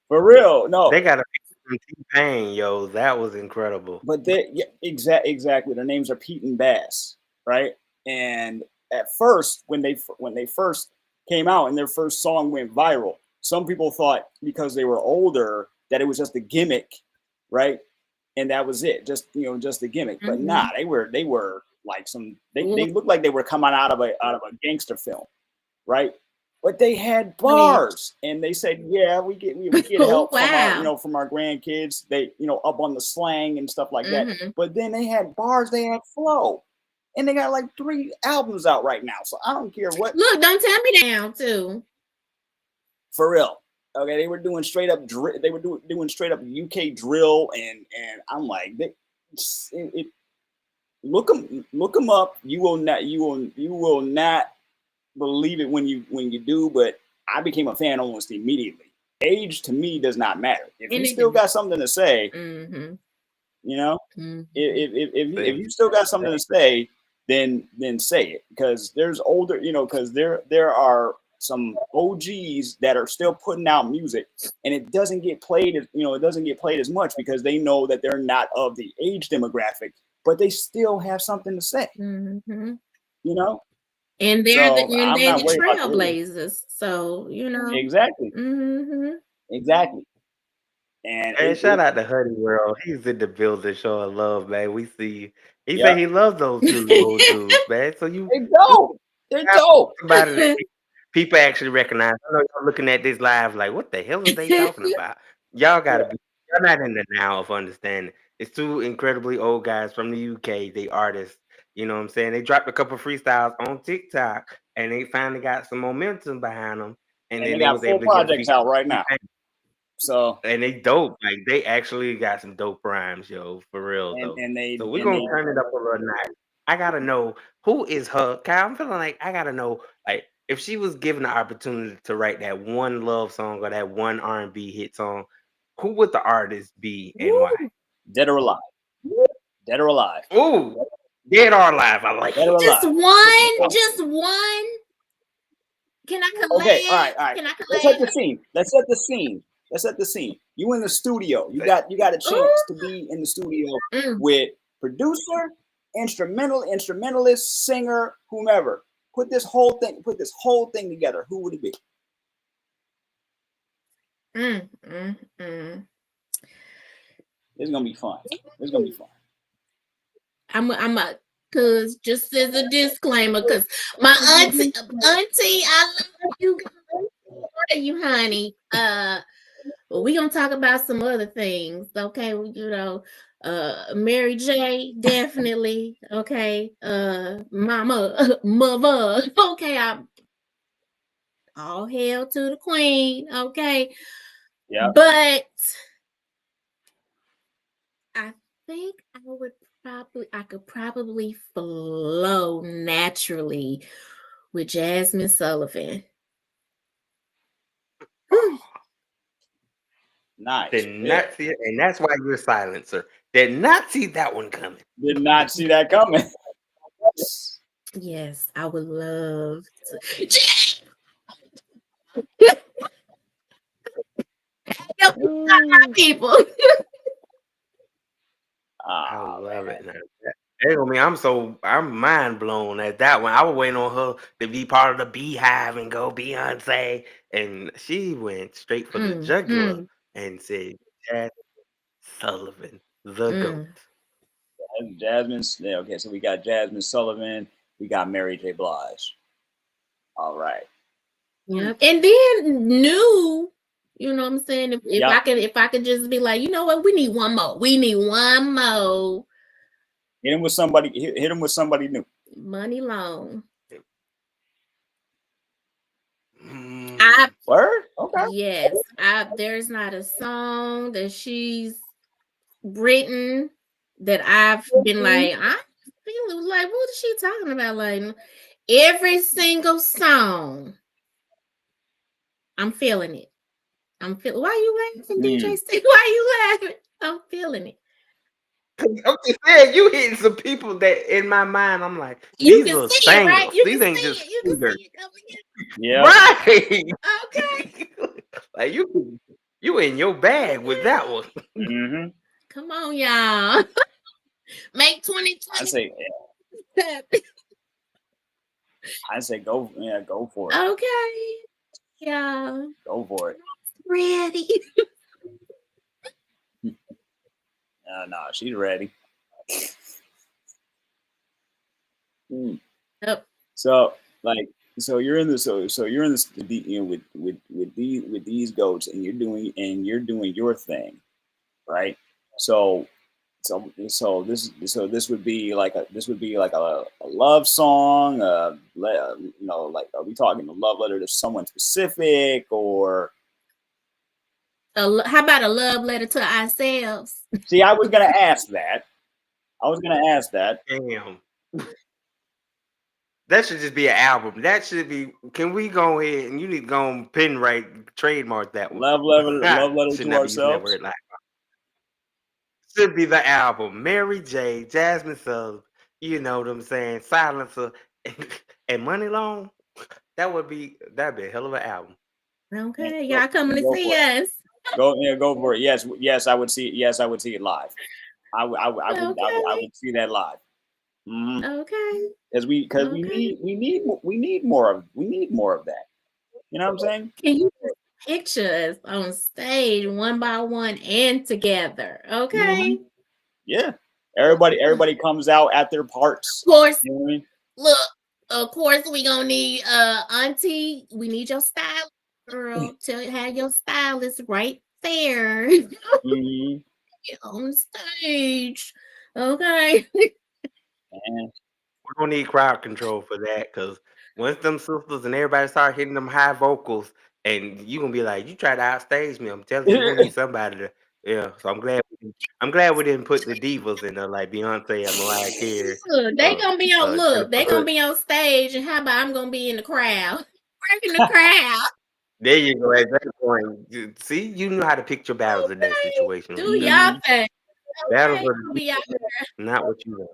for real. No, They got a feature from T-Pain, yo. That was incredible. but they, yeah, exactly. Their names are Pete and Bass, right? And at first, when they first came out and their first song went viral, some people thought because they were older that it was just a gimmick, right? And that was it, just a gimmick. But Mhm. nah, they were like they looked like they were coming out of a gangster film, right? But they had Which, bars, and they said, "Yeah, we get oh help from our wow. from our grandkids. They up on the slang and stuff like that." Mhm. But then they had bars, they had flow, and they got like 3 albums out right now. So I don't care what, Look, don't tell me now too. for real. Okay, they were doing straight up they were doing straight up UK drill, and I'm like, look them up. You will not believe it when you do, but I became a fan almost immediately. Age to me does not matter. If And you it still didn't. got something to say, Mm-hmm. you know, Mm-hmm. if you still got something to say, then say it, because there's older, because there are some OGs that are still putting out music, and it doesn't get played as much because they know that they're not of the age demographic, but they still have something to say, Mm-hmm. you know. And they're So I'm not the worried about the age. trailblazers. So Exactly. Mm-hmm. Exactly. And And shout out to Huddy World. He's in the building showing love, man. We see you. He said yeah, he loves those two old dudes, man. So you they're dope. They're have dope. somebody that people actually recognize. I know y'all looking at this live like, what the hell are they talking about? Y'all gotta be, y'all not in the now of understanding. It's two incredibly old guys from the UK. They artists. You know what I'm saying? They dropped a couple freestyles on TikTok and they finally got some momentum behind them. And And then they they got was full able to get a projects feature. out right now. So And they dope. Like they actually got some dope rhymes, yo, for real and though. and they So we're and gonna they turn it up a little night. I gotta know who is her. Kyle, I'm feeling like I gotta know, like, if she was given the opportunity to write that one love song or that one R&B hit song, who would the artist be and why? Woo. dead or alive. Dead or alive. Ooh, dead or alive. I like Dead or it. Just alive. one. Just one. Can I collab? Okay, all right. Can I Let's set collab? the scene. Let's set the scene. You in the studio. You got a chance to be in the studio with producer, instrumentalist, singer, whomever. Put this whole thing together. Who would it be? It's gonna be fun. Cause just as a disclaimer, cause my auntie, I love you, honey. But we gonna talk about some other things, okay? Mary J, definitely, okay. Mama, mother, okay. All hail to the queen, okay. Yeah. But I think I could probably flow naturally with Jasmine Sullivan. Nice. Did not see it, and that's why you're a silencer. Did not see that one coming. Did not see that coming. Yes, I would love to. People. I love it. I'm mind blown at that one. I was waiting on her to be part of the Beehive and go Beyonce, and she went straight for the jugular and said, Jasmine Sullivan, the GOAT. Jasmine. Yeah, okay, so we got Jasmine Sullivan. We got Mary J. Blige. All right. Yeah, and then new. You know what I'm saying? If I could just be like, you know what, we need one more. Hit him with somebody new. Money Long. Word? Okay. Yes. There's not a song that she's written that I've been like, I feel like, what is she talking about? Like every single song, I'm feeling it. Why you laughing, DJ Steve? Why you laughing? I'm feeling it. I'm just saying, you hitting some people that in my mind, I'm like, you these can are see singers. it, right? You These can ain't see just it. You can see it coming in. Yeah. Right. Okay. Like you in your bag with that one. Mm-hmm. Come on, y'all. Make 2020. I say go for it. Okay. Yeah. Go for it. Ready. No, she's ready. Yep. So you're in this with these goats, and you're doing your thing, right? So this would be like a love song, like, are we talking a love letter to someone specific, or how about a love letter to ourselves? See, I was gonna ask that. Damn. That should just be an album. That should be. Can we go ahead and you need to go on pen right trademark that one? Love letter to ourselves. Should be the album. Mary J, Jasmine Sullivan. You know what I'm saying? Sylencir and Money Long. That'd be a hell of an album. Okay, y'all coming to see us? Go for it. Yes, I would see. Yes, I would see it live. I would see that live. Mm-hmm. Okay. Because we need more of that. You know what I'm saying? Can you picture us on stage one by one and together? Okay. Mm-hmm. Yeah. Everybody comes out at their parts. Of course. You know what I mean? Look, of course we gonna need auntie. We need your style, girl. Have your stylist right there. Mm-hmm. On stage. Okay. We're gonna need crowd control for that, because once them sisters and everybody start hitting them high vocals, and you gonna be like, you try to outstage me. I'm telling you, we're gonna need somebody to. Yeah, so I'm glad we didn't put the divas in there like Beyonce and Mariah Carey. They gonna be on. They gonna be on stage, and how about I'm gonna be in the crowd, working the crowd. There you go. At that point, see, you know how to pick your battles in that situation. Do y'all thing. Battles are not what you want.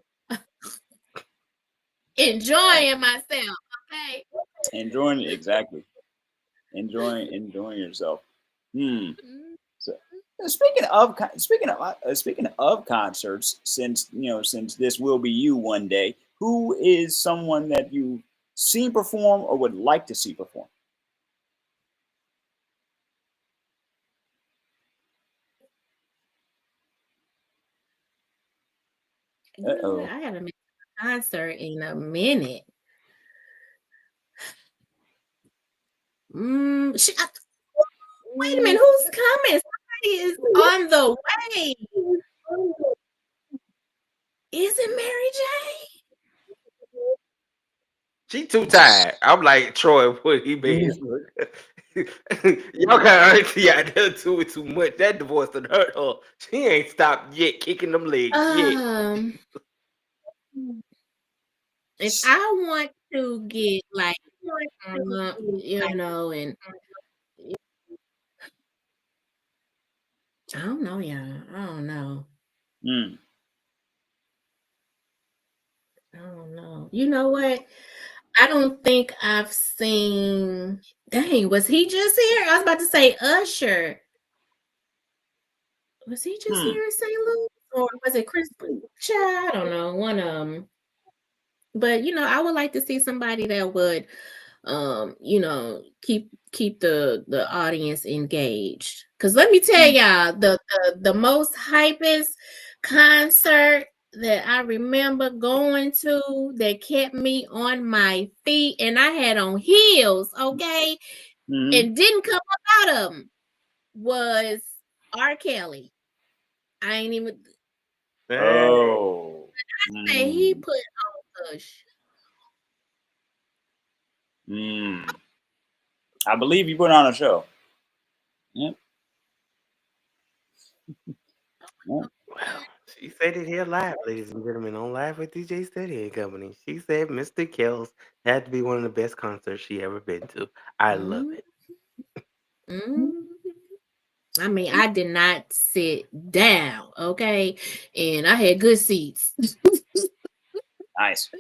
Enjoying myself. Hey. Enjoying exactly. Enjoying yourself. So, speaking of concerts, since this will be you one day, who is someone that you've seen perform or would like to see perform? You know what? I haven't been to a concert in a minute. Wait a minute, who's coming? Somebody is on the way. Is it Mary J? She too tired. I'm like Troy. What he made? Y'all got auntie out there too much. That divorce done hurt her. She ain't stopped yet, kicking them legs yet. If I want to get like, and I don't know, y'all. I don't know. I don't know. You know what? I don't think I've seen. Dang, was he just here? I was about to say Usher. Was he just here in St. Louis, or was it Chris? I don't know. One of them. But I would like to see somebody that would, keep the audience engaged. Because let me tell y'all, the most hypest concert that I remember going to that kept me on my feet, and I had on heels, okay, and didn't come up out of them, was R. Kelly. I ain't even. Oh. I say he put on the I believe you put on a show. Yep. Well, she said it here live, ladies and gentlemen, on Live with DJ Steady and Company. She said Mr. Kells had to be one of the best concerts she ever been to. I love it. I mean, I did not sit down, okay, and I had good seats. Nice.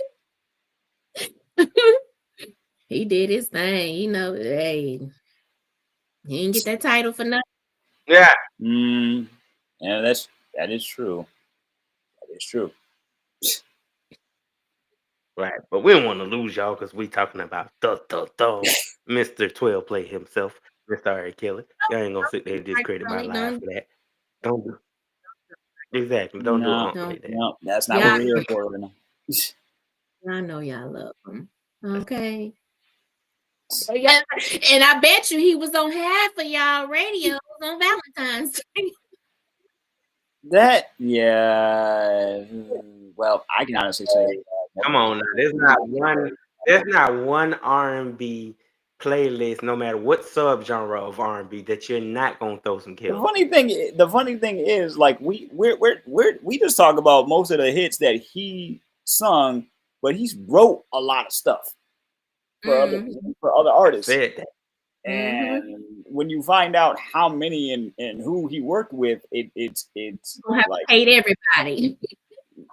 He did his thing, hey, he didn't get that title for nothing. Yeah. Yeah, that is true. That is true. Right, but we don't want to lose y'all because we talking about Mr. 12 Play himself, Mr. R. Kelly. Y'all ain't gonna sit there and discredit my life for that. Don't do exactly. Don't do No, like that. no, that's not what we're here for right now. I know y'all love him. Okay. Yeah, and I bet you he was on half of y'all radios on Valentine's Day. That, yeah. Well, I can honestly say, Come on now. There's not one R&B playlist, no matter what subgenre of R&B, that you're not gonna throw some the Kells. funny thing is, like we just talk about most of the hits that he sung, but he's wrote a lot of stuff for other artists. I said that. And when you find out how many and who he worked with, it's like paid everybody.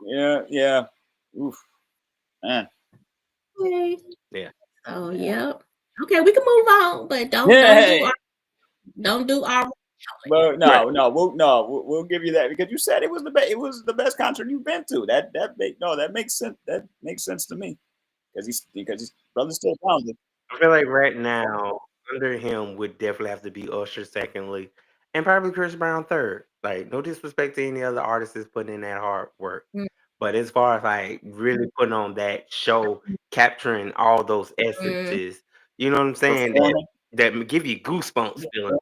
Yeah. Oof, man. Okay. Yeah. Oh yeah. Okay, we can move on, but don't do our. But we'll give you that because you said it was the best concert you've been to. That makes sense. That makes sense to me because his brother's still talented. I feel like right now, under him would definitely have to be Usher secondly, and probably Chris Brown third. Like, no disrespect to any other artists that's putting in that hard work. But as far as like really putting on that show, capturing all those essences, you know what I'm saying? That give you goosebumps feeling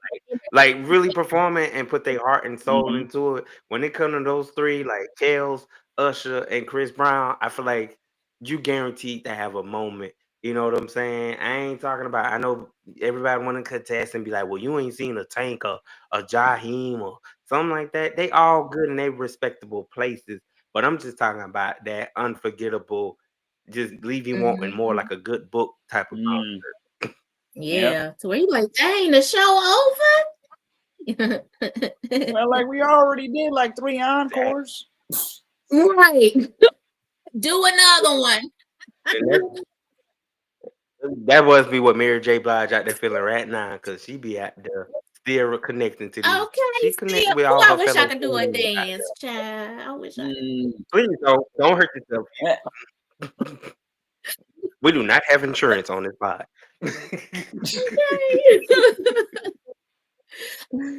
like really performing and put their heart and soul into it. When it comes to those three, like Kells, Usher, and Chris Brown, I feel like you guaranteed to have a moment. You know what I'm saying? I ain't talking about. I know everybody want to contest and be like, "Well, you ain't seen a Tank or a Jaheim or something like that." They all good and they respectable places, but I'm just talking about that unforgettable, just leave you wanting more, like a good book type of concert. Yeah, so where you like, dang, the show over? Well, like we already did like 3 encores. Right. Do another one. That must be what Mary J. Blige out there feeling right now, because she be out there still connecting to these. Okay, She connecting still. with Oh, all I her wish I fellow could do a queens out dance, child. I wish I could. Mm, there. Please don't hurt yourself. eh, We do not have insurance on this pod. Okay.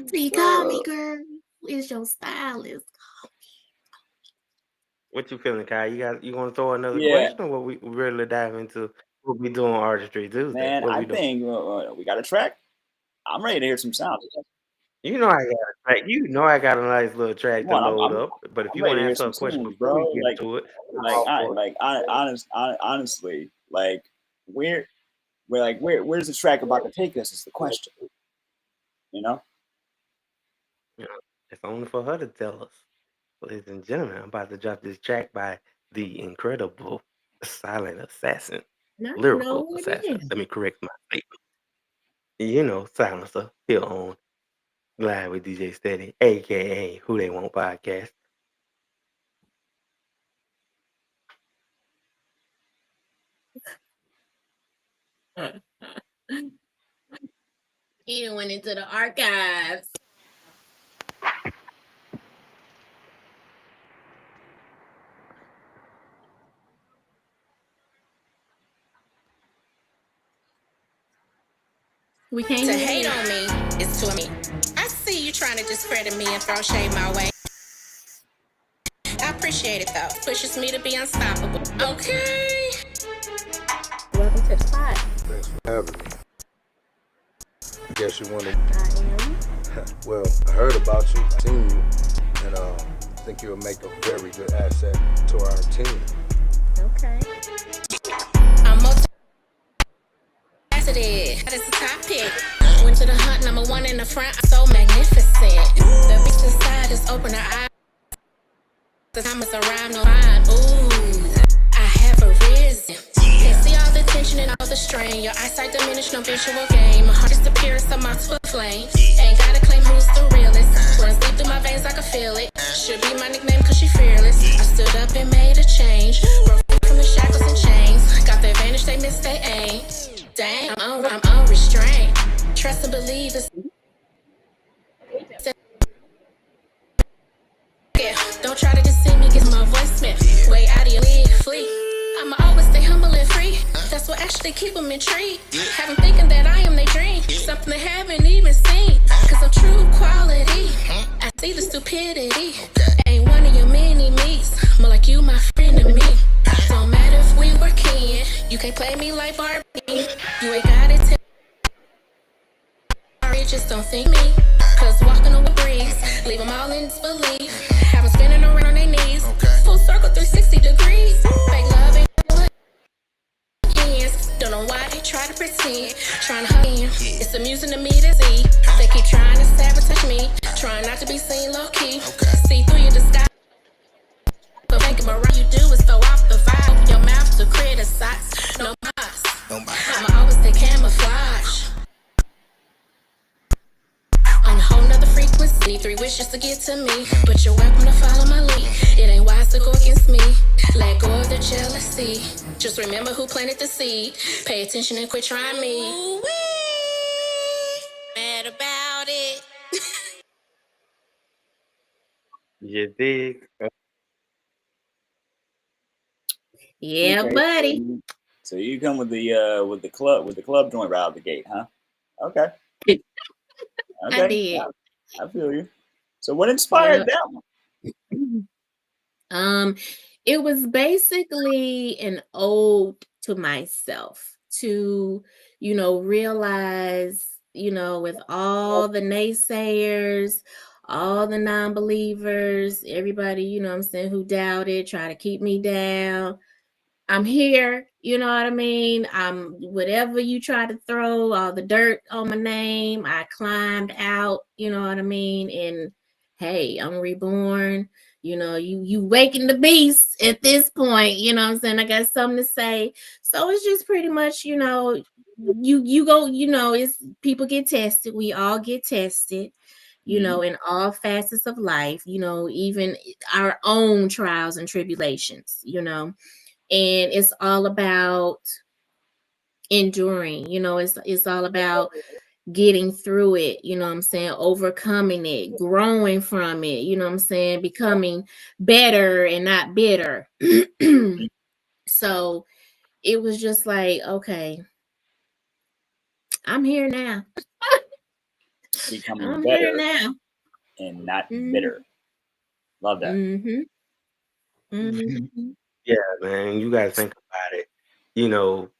See, call me, girl. It's your stylist. What you feeling, Kai? You want to throw another yeah, question, or what we really dive into? What we do on Artistry Tuesday? man. What I we doing? think we got a track. I'm ready to hear some sounds. You know I got a track. You know I got a nice little track Come to on, load up. But if I'm you want ready to to hear answer some a question tunes, before bro. we get to it, I'm all for it. Honestly, like where's the track about to take us is the question. You know? You know, it's only for her to tell us. Ladies and gentlemen, I'm about to drop this track by the incredible silent assassin, Now I know lyrical who it assassin. is. Let me correct my statement. You know, Silencer, here on Live with DJ Steady, aka Who They Want Podcast. He done went into the archives. We can't To hear hate it. on me is to me. I see you trying to discredit me and throw shade my way. I appreciate it though. Pushes me to be unstoppable. Okay. Welcome to the pod. Thanks for having me. I guess you wanted. I am. Well, I heard about you, I seen you, and I think you'll make a very good asset to our team. Okay. I'm multifaceted. That is the top pick. Went to the hunt, number one in the front. I'm so magnificent. The beast inside is open her eyes. The time is around, no mind. Ooh, I have arisen. Can't see all the tension and all the strain. Your eyesight diminished, no visual game. My heart is the purest of my twin flame. Ain't gotta claim who's the realest. Runs deep through my veins, I can feel it. Should be my nickname cause she fearless. I stood up and made a change. Broke free from the shackles and chains. Got the advantage, they missed their aim. Dang, I'm unrestrained. Trust and believe is. Yeah, don't try to deceive me, get my voice man. Way out of your league, flee. I'ma always stay humble and free. That's what actually keep them intrigued. Have them thinking that I am their dream. Something they haven't even seen. Cause I'm true quality. I see the stupidity. Ain't one of your mini me's. More like you, my friend, to me. Don't matter if we were kin. You can't play me like Barbie. You ain't got it. Sorry, just don't think me. Cause walking on the breeze. Leave them all in disbelief. Have them spinning around on their knees. Full circle 360 degrees. Fake love ain't what is. Don't know why they try to pretend. Trying to hug in. It's amusing to me to see. They keep trying to sabotage me. Trying not to be seen low key. See through your disguise. But thinking about what you do is throw off the vibe. Open your mouth to criticize. No mas. I'ma always stay camouflage. On a whole nother frequency. 3 wishes to get to me. But you're welcome to follow my lead. It ain't wise to go against me. Let go of the jealousy. Just remember who planted the seed. Pay attention and quit trying me. Ooh-wee. Mad about it. You dig? Yeah, Okay. buddy. So you come with the club joint right out the gate, huh? Okay. I Okay. did. I feel you. So what inspired Yeah. that one? It was basically an ode to myself to, realize, with all the naysayers, all the non-believers, everybody, what I'm saying, who doubted, try to keep me down. I'm here, you know what I mean? I'm whatever you try to throw, all the dirt on my name, I climbed out, you know what I mean? And hey, I'm reborn. You waking the beast at this point, you know what I'm saying? I got something to say. So it's just pretty much, you go, it's people get tested. We all get tested, in all facets of life, even our own trials and tribulations, and it's all about enduring. It's all about getting through it, you know what I'm saying, overcoming it, growing from it, you know what I'm saying, becoming better and not bitter. So it was just like, okay, I'm here now. Becoming I'm here better now. and not Mm-hmm. bitter. Love that. Mm-hmm. Mm-hmm. Yeah, man, you gotta think about it. You know,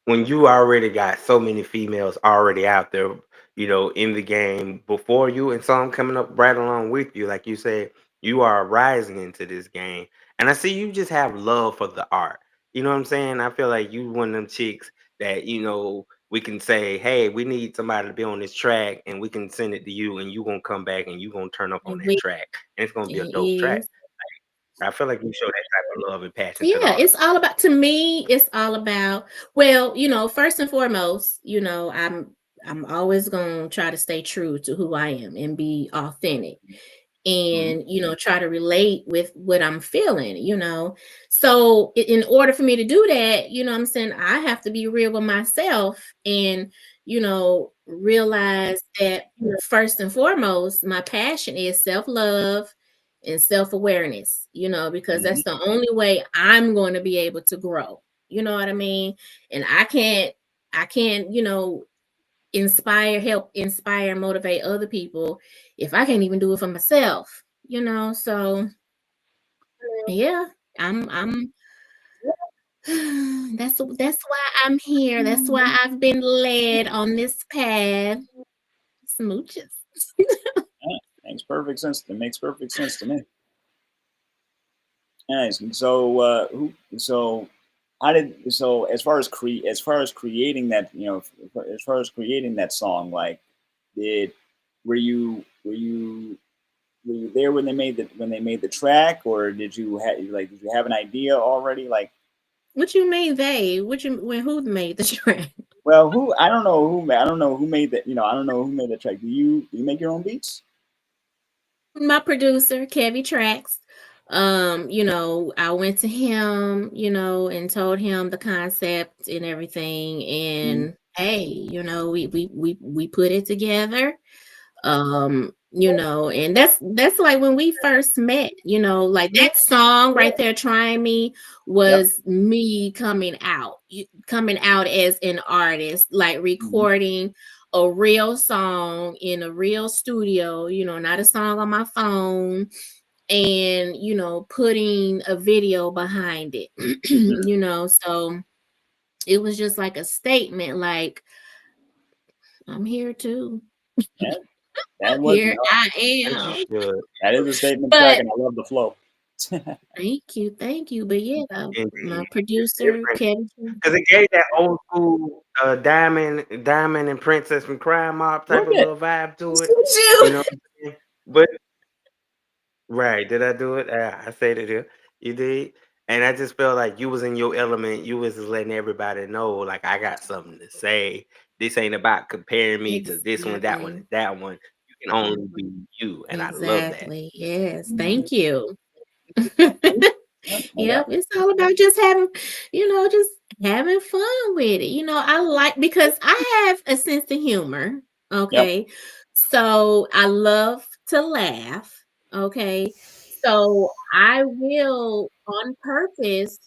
when you already got so many females already out there, in the game before you, and some coming up right along with you, like you said, you are rising into this game. And I see you just have love for the art. You know what I'm saying? I feel like you one of them chicks that, we can say, hey, we need somebody to be on this track, and we can send it to you, and you gonna come back and you gonna turn up on that It track. And it's gonna be a dope track. is. I feel like you show that type of love and passion to the Yeah, art. it's all about, to me, it's all about, well, first and foremost, I'm always going to try to stay true to who I am and be authentic, Mhm. and try to relate with what I'm feeling. So in order for me to do that, I'm saying, I have to be real with myself, and realize that, first and foremost, my passion is self-love and self-awareness, because Mhm. that's the only way I'm going to be able to grow. You know what I mean? And I can't help inspire, motivate other people if I can't even do it for myself. So yeah, I'm that's why I'm here. That's why I've been led on this path. Smooches. Yeah, makes perfect sense. It makes perfect sense to me. Nice. And so, as far as creating that, as far as creating that song, like, did were you were you were you there when they made the track, or did you have an idea already? Like, What you mean they? Who made the track? well, who I don't know who made that, I don't know who made the track. Do you make your own beats? My producer, Kevy Tracks. I went to him, and told him the concept and everything. Mhm. And hey, we put it together. And that's like when we first met, like that song right there, Trying Me, Yep. was me coming out as an artist, like Mhm. recording a real song in a real studio, not a song on my phone, and putting a video behind it. Mhm. So it was just like a statement, like, I'm here too. Yeah, that was Here no, I As you am. should. that is a statement track, But and I love the flow. thank you. But yeah, my Indeed. It's producer, different. Kevin. 'Cause it gave that old school, Diamond and Princess from Crime Mob A little type of bit. little vibe to it, you You. know what I'm saying? But right, did I do it? I said it here. You did? And I just felt like you was in your element. You was just letting everybody know, like, I got something to say. This ain't about comparing me to this one, that one, Exactly. and that one. You can only be you, and I love that. Exactly. Yes. Mhm. Thank you. Yep, no Yep, doubt. it's all about just having fun with it. I like, because I have a sense of humor. Yep. Okay. So I love to laugh. Okay. So I will, on purpose,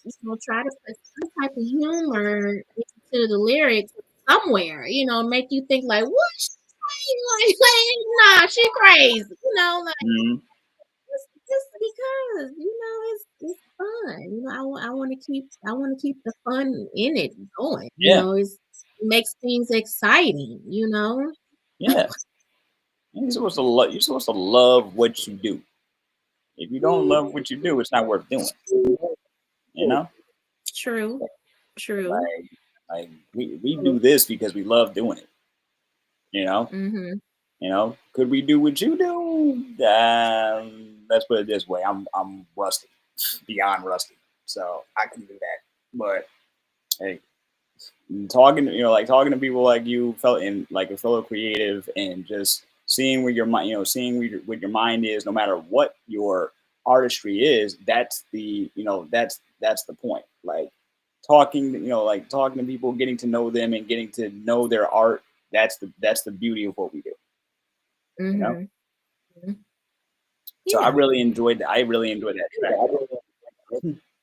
try to put some type of humor into the lyrics somewhere, make you think like, what? Like, nah, she crazy. Like, Mhm. just because it's fun. I want to keep the fun in it going. Yeah. It makes things exciting. Yeah. You're supposed to love what you do. If you don't Mm, love what you do, it's not worth doing. You know, true, true. like we do this because we love doing it. You know, Mm-hmm. Could we do what you do? Let's put it this way: I'm rusty, beyond rusty, so I can do that. But hey, talking to people like you, felt in like a fellow creative, and just seeing where your mind, seeing what your mind is, no matter what your artistry is. That's the point. Like, talking, like talking to people, getting to know them, and getting to know their art. That's the beauty of what we do. Mm-hmm. So I Yeah. really enjoyed that. I really enjoyed that track.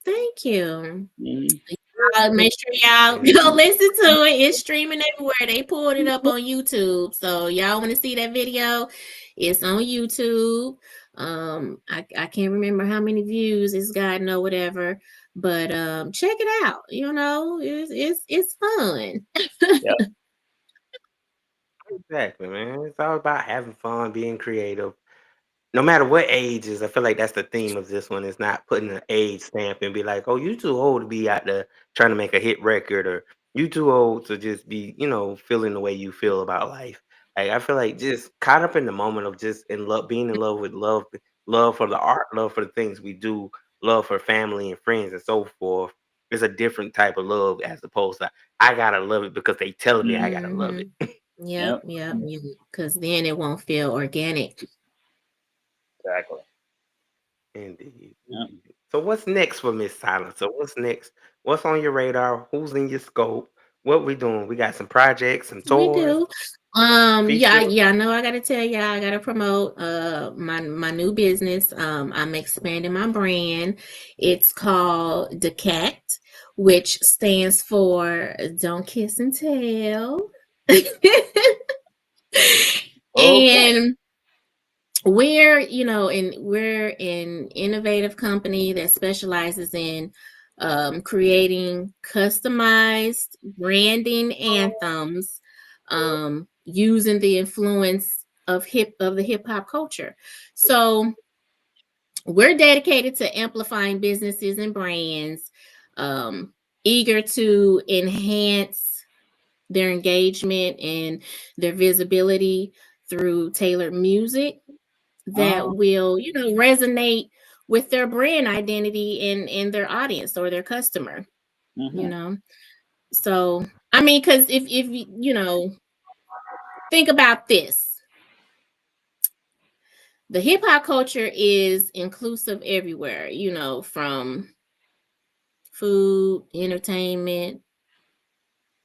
Thank you. Mhm. Make sure y'all And go listen to it. It's streaming everywhere. They pulled it up on YouTube. So y'all want to see that video? It's on YouTube. I can't remember how many views it's gotten or whatever, but check it out. It's fun. Yeah. exactly, man. It's all about having fun, being creative. No matter what ages, I feel like that's the theme of this one. Is not putting an age stamp and be like, "Oh, you too old to be out there trying to make a hit record," or "You too old to just be, feeling the way you feel about life." Like I feel like just caught up in the moment of just in love, being in love with love, love for the art, love for the things we do, love for family and friends and so forth. Is a different type of love as opposed to I gotta love it because they telling me I gotta love Mm-hmm. it. Yep, Yep. yep, yep. Because then it won't feel organic. Exactly. Indeed, Yep. indeed. So what's next for Miss Silence? So what's next? What's on your radar? Who's in your scope? What we doing? We got some projects, some We tours, do. Yeah, features. yeah, I know I gotta tell y'all, I gotta promote my new business. I'm expanding my brand. It's called The Cat, which stands for Don't Kiss and Tell. Okay. And we're an innovative company that specializes in creating customized branding anthems using the influence of the hip hop culture. So we're dedicated to amplifying businesses and brands, um, eager to enhance their engagement and their visibility through tailored music that Um, will, resonate with their brand identity and their audience or their customer, you mhm. know. So, I mean, because if think about this, the hip hop culture is inclusive everywhere, from food, entertainment,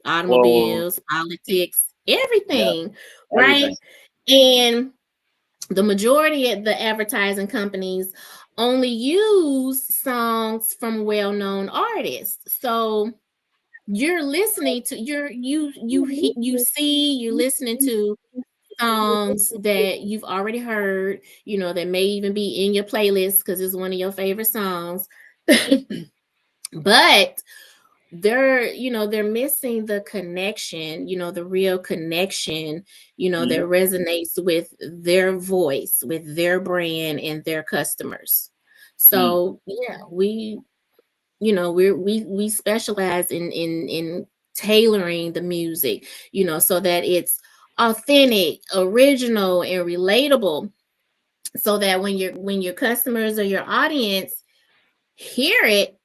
Clothes, automobiles, politics, yeah, everything, right? everything. And the majority of the advertising companies only use songs from well-known artists. So you're listening to you're listening to songs that you've already heard, that may even be in your playlist because it's one of your favorite songs. But they're missing the connection, the real connection, that Mhm. resonates with their voice, with their brand and their customers. Mm. So yeah, we specialize in tailoring the music, so that it's authentic, original, and relatable, so that when your customers or your audience hear it,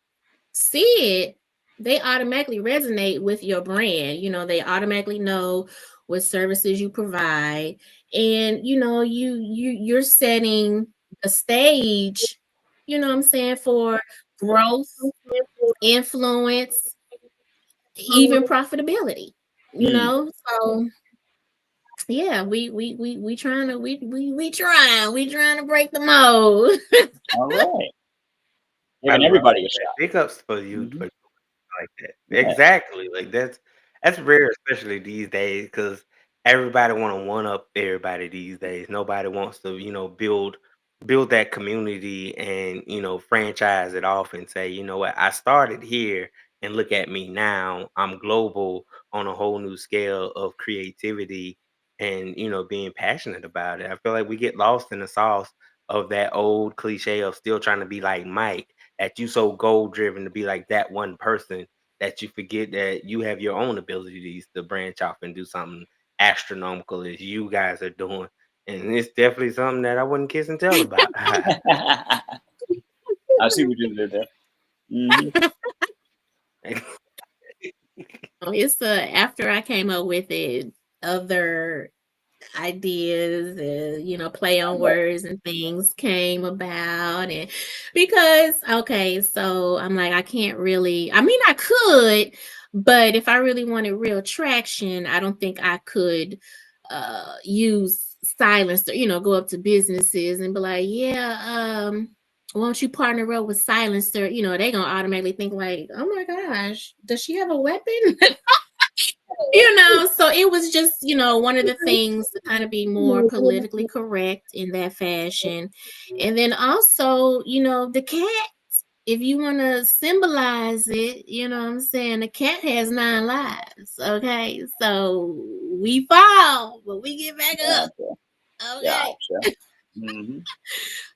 see it, they automatically resonate with your brand. They automatically know what services you provide, and you're setting the stage, what I'm saying, for growth, influence, even profitability. Mm. So yeah, we trying to we trying to break the mold. All right. I Giving love everybody a that. shot. Big ups for you Mhm. for like that. Yeah. Exactly. Like that's rare, especially these days, because everybody want to one up everybody these days. Nobody wants to, build that community and franchise it off and say, you know what, I started here and look at me now. I'm global on a whole new scale of creativity and being passionate about it. I feel like we get lost in the sauce of that old cliche of still trying to be like Mike, that you so goal driven to be like that one person that you forget that you have your own abilities to branch off and do something astronomical as you guys are doing. And it's definitely something that I wouldn't kiss and tell about. I see what you did there. Hmm. It's after I came up with it, other ideas and play on words and things came about. And because okay, so I'm like, I can't really, I mean I could, but if I really wanted real traction, I don't think I could use Silencer, go up to businesses and be like, yeah, why don't you partner up with Silencer? They gonna automatically think like, oh my gosh, does she have a weapon? So it was just, one of the things to kind of be more politically correct in that fashion. And then also, the cat, if you want to symbolize it, what I'm saying, the cat has 9 lives. Okay. So we fall, but we get back up. Gotcha. Okay. Gotcha. Mm-hmm.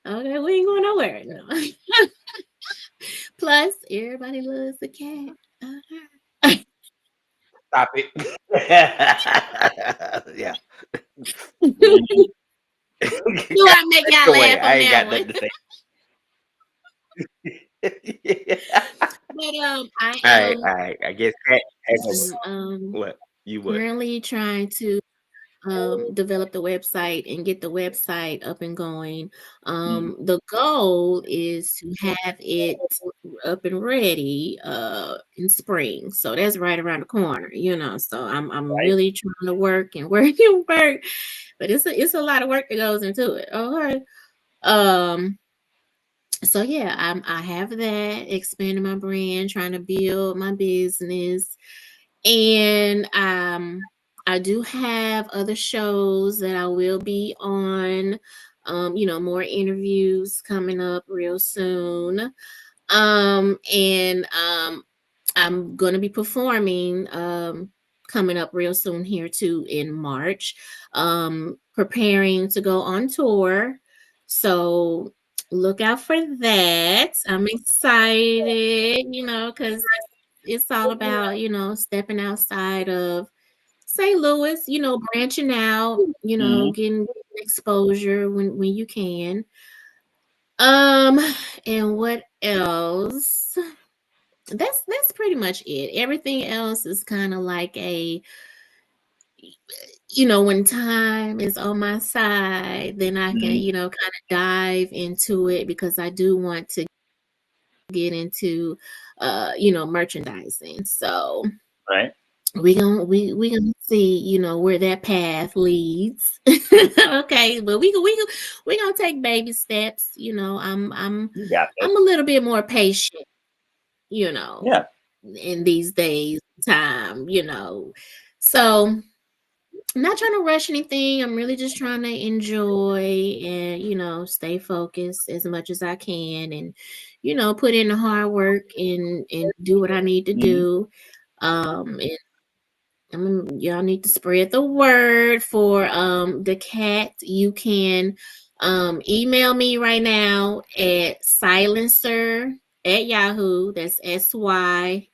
Okay. We ain't going nowhere. No. Plus, everybody loves the cat. Okay. Stop it. Yeah. Mm-hmm. Do I make Take it y'all away. laugh I on ain't that got one? nothing to say. But I All right, am all right. I guess Cat has I'm, what? You what? currently trying to develop the website and get the website up and going. The goal is to have it up and ready in spring. So that's right around the corner, So I'm Right. really trying to work and work and work. But it's a lot of work that goes into it. Okay. Um so yeah, I have that, expanding my brand, trying to build my business. And I do have other shows that I will be on. More interviews coming up real soon. And I'm gonna be performing coming up real soon here too in March. Preparing to go on tour. So look out for that. I'm excited, because it's all about, stepping outside of St. Louis, branching out, Mm-hmm. getting exposure when you can. Um, and what else? That's pretty much it. Everything else is kind of like when time is on my side, then I can, Mm-hmm. kind of dive into it because I do want to get into merchandising. So Right. we gonna see, where that path leads. Okay, but we gonna take baby steps. You got this. I'm a little bit more patient, you know, Yeah. in these days time, So I'm not trying to rush anything. I'm really just trying to enjoy and, stay focused as much as I can and, put in the hard work and do what I need to Mm-hmm. do. And y'all need to spread the word for the cat. You can email me right now at Sylencir at Yahoo. That's SYLENCIR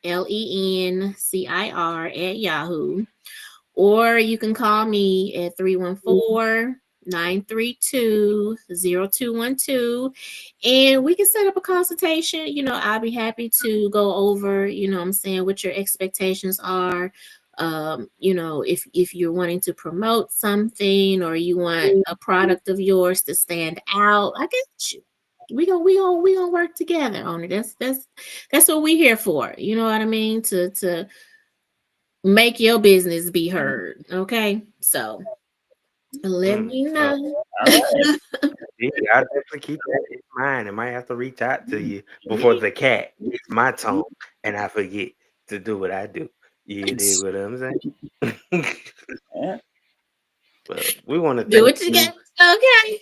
at Yahoo. Or you can call me at 314-932-0212 and we can set up a consultation. I'll be happy to go over, I'm saying, what your expectations are. If you're wanting to promote something or you want a product of yours to stand out, I get you. We gonna work together on it. That's what we're here for. You know what I mean? To make your business be heard. Okay. So let me Well, know. All right. yeah, I'll definitely keep that in mind. I might have to reach out to you before Me the cat gets my tone and I forget to do what I do. You dig what I'm saying? Yeah. Well, we want to do thank what you you. got. Okay.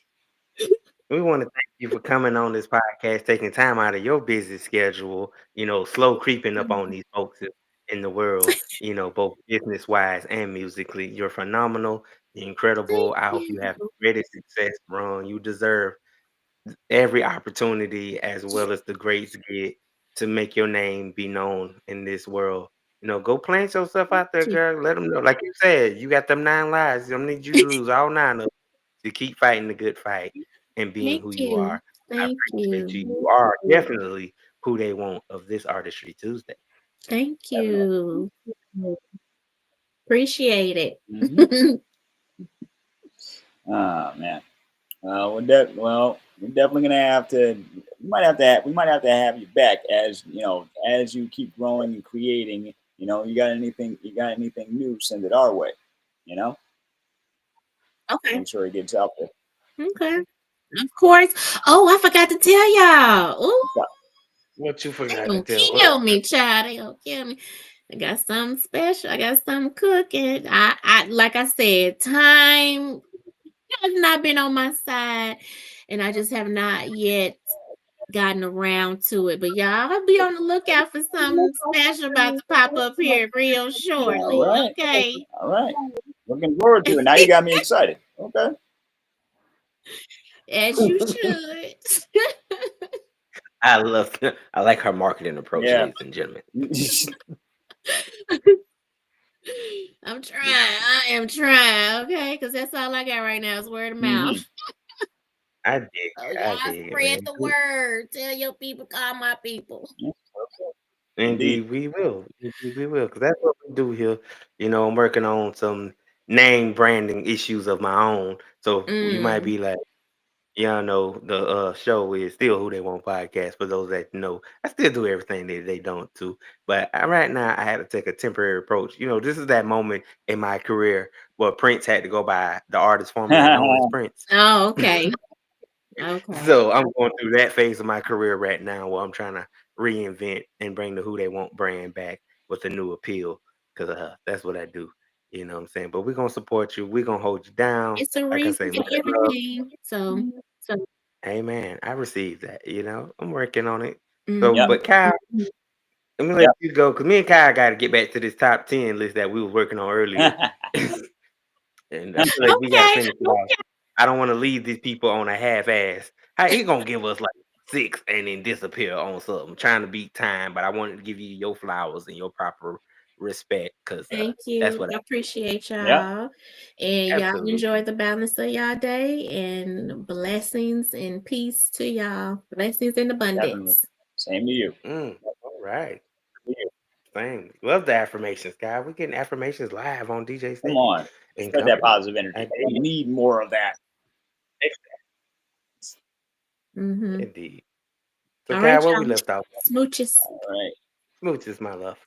We want to thank you for coming on this podcast, taking time out of your busy schedule, slow creeping up on these folks in the world, both business wise and musically. You're phenomenal, you're incredible. Thank I hope you have you. great success, Ron. You deserve every opportunity as well as the greats get to make your name be known in this world. Go plant yourself out there, Thank girl. Let them know. Like you said, you got them 9 lives. I don't need you to lose all 9 of them to keep fighting the good fight and being Thank who you you. are. I Thank appreciate you. you. You are definitely who they want of this Artistry Tuesday. Thank you. Appreciate Mm-hmm. it. Oh man. We're definitely gonna have to. We might have to have you back as you know as you keep growing and creating. You know, you got anything new? Send it our way. You know, Okay. make sure it gets out there. Okay. Of course. Oh, I forgot to tell y'all. Ooh, What you they forgot to gonna tell kill us? me, child. They gonna kill me. I got something special. I got something cooking. I like I said, time has not been on my side, and I just have not yet gotten around to it. But y'all, I'll be on the lookout for something special about to pop up here real All shortly. right, Okay. all right. Looking forward to it. Now you got me excited. Okay. As you should. I love. I like her marketing approach, Yeah. ladies and gentlemen. I'm trying. I am trying. Okay, because that's all I got right now is word of hmm mouth. I dig Oh, it. I y'all dig it, spread man. the word. Tell your people, call my people. Indeed. Indeed, we will. Indeed, we will. Because that's what we do here. I'm working on some name branding issues of my own. So you might Mm. be like, yeah, I know the show is still Who They Want podcast. For those that know, I still do everything that they don't do. But right now, I had to take a temporary approach. This is that moment in my career where Prince had to go by the artist formerly known as Prince. Oh, okay. Okay. So I'm going through that phase of my career right now where I'm trying to reinvent and bring the Who They Want brand back with a new appeal because that's what I do. You know what I'm saying? But we're going to support you. We're going to hold you down. It's a Like I reason say, for much love. everything. So Amen. I received that. I'm working on it. So, Yep. mhm. but Kyle, I'm gonna let Yep. you go because me and Kyle got to get back to this top 10 list that we were working on earlier. And I feel like we got to Okay. finish it off. I don't want to leave these people on a half ass. How he gonna give us like six and then disappear on something? Trying to beat time, but I wanted to give you your flowers and your proper respect because Thank that's you. what I I appreciate Yep. y'all. And y'all absolutely. enjoy the balance of y'all day and blessings and peace to y'all. Blessings and Definitely. abundance. Same to you. All right. Same. Love the affirmations, guy. We're getting affirmations live on DJ Come State on. and Spread that company. positive I energy. We dig need more of that. it. Mm-hmm. Indeed. So, All Kyle, right, where we y'all. left off? Smooches. All right. Smooches, my love.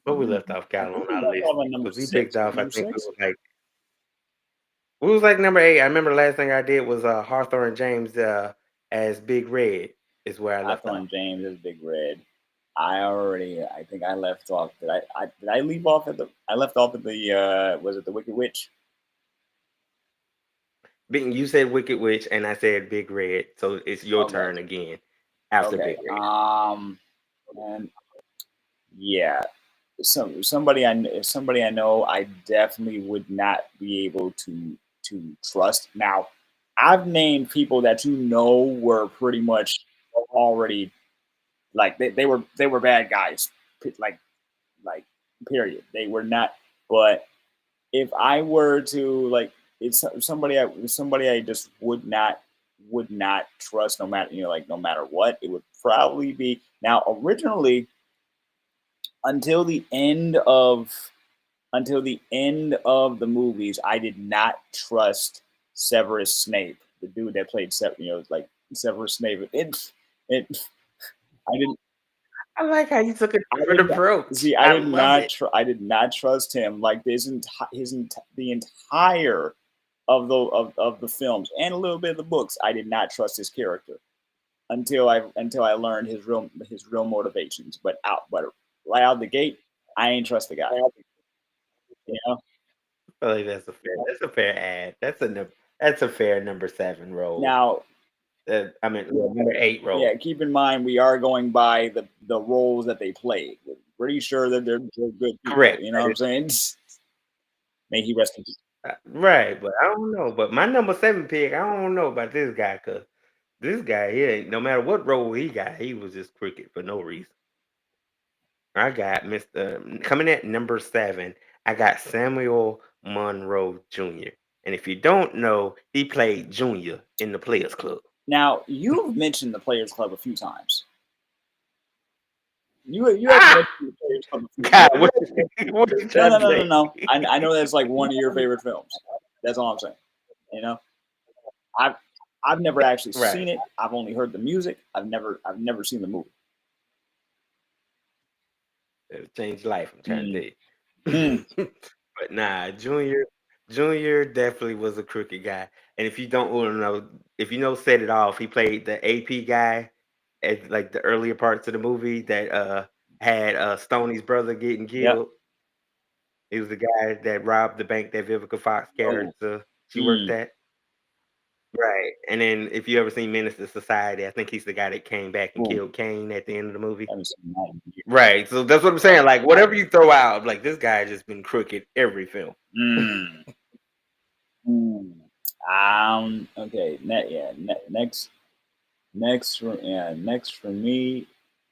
Where we Mm, left off, I Kyle, think on we our left list off on number because we picked six. off. I Number think six? we was like number 8. I remember the last thing I did was Hawthorne James as Big Red is where I left off. Hawthorne James is Big Red. I think I left off. Did I leave off at the? I left off at the. Was it the Wicked Witch? You said Wicked Witch, and I said Big Red. So it's your Okay. turn again after Okay. Big Red. And yeah, somebody I know I definitely would not be able to trust. Now, I've named people that were pretty much already like they were bad guys, like like period. They were not. But if I were to like, it's somebody I just would not trust no matter like no matter what. It would probably be now originally until the end of the movies, I did not trust Severus Snape, the dude that played like Severus Snape. It I didn't I like how you took a I different did not approach. see. I love it. I did not trust him. Like the entire of the films and a little bit of the books. I did not trust his character until I learned his real motivations. But right out the gate, I ain't trust the guy. You know. I feel like that's a fair ad. That's a fair number 7 role. Now, Number 8 yeah, role. keep in mind we are going by the roles that they played. We're pretty sure that they're good people. Correct. You know what I'm saying? May he rest in peace. Right, but I don't know. But my number 7 pick, I don't know about this guy because this guy here, no matter what role he got, he was just cricket for no reason. I got Mr. Coming at number 7, I got Samuel Monroe Jr. And if you don't know, he played Junior in the Players Club. Now, you've mentioned the Players Club a few times. you have Ah, mentioned your favorite film before. God, what you No, trying no, to no, no, say? no. I know that's like one of your favorite films. That's all I'm saying. You know, I've I've never actually Right. seen it. I've only heard the music. I've never seen the movie. It'll change your life, I'm trying Mm. to Mm. tell you. But nah, Junior definitely was a crooked guy. And if you don't know, if you know Set It Off, he played the AP guy at like the earlier parts of the movie that had Stoney's brother getting Yep. killed. He was the guy that robbed the bank that Vivica Fox Oh. character she worked Mm. at. Right. And then if you ever seen Menace to Society, I think he's the guy that came back and Cool. killed Kane at the end of the movie. I haven't seen that in years. Right. So that's what I'm saying. Like whatever you throw out, like this guy just been crooked every film. Mm. Mm. Okay. Next for me,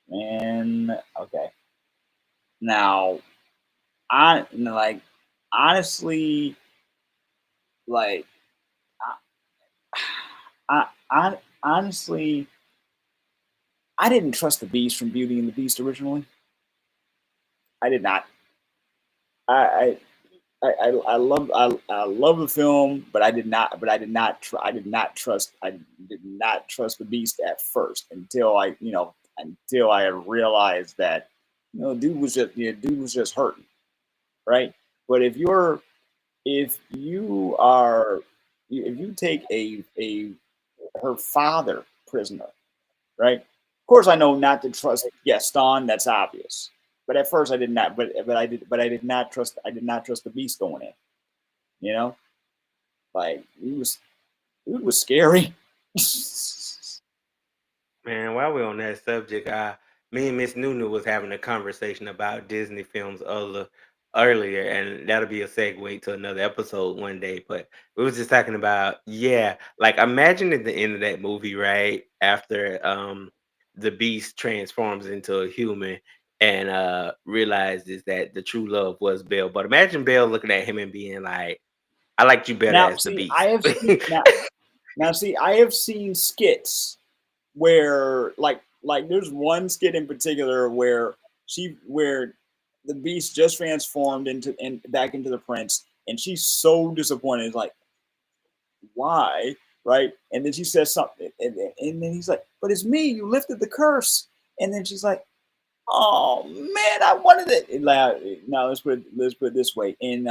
and okay. Now, I like honestly, like I honestly, I didn't trust the Beast from Beauty and the Beast originally. I did not. I I love the film, but I did not. But I did not trust. I did not trust the Beast at first until I realized that dude was just hurting, right? But if you take a her father prisoner, right? Of course, I know not to trust Gaston. That's obvious. But at first, I did not. But I did not trust. I did not trust the Beast going in. You know, like dude was scary. Man, while we're on that subject, me and Miss Nunu was having a conversation about Disney films earlier, and that'll be a segue to another episode one day. But we was just talking about, yeah, like imagine at the end of that movie, right? After the beast transforms into a human and realizes that the true love was Belle. But imagine Belle looking at him and being like, I liked you better now, as the see, beast. I have seen skits where there's one skit in particular where the Beast just transformed back into the prince, and she's so disappointed. It's like, why, right? And then she says something, and then he's like, but it's me, you lifted the curse. And then she's like, oh man, I wanted it. Now let's put it this way. In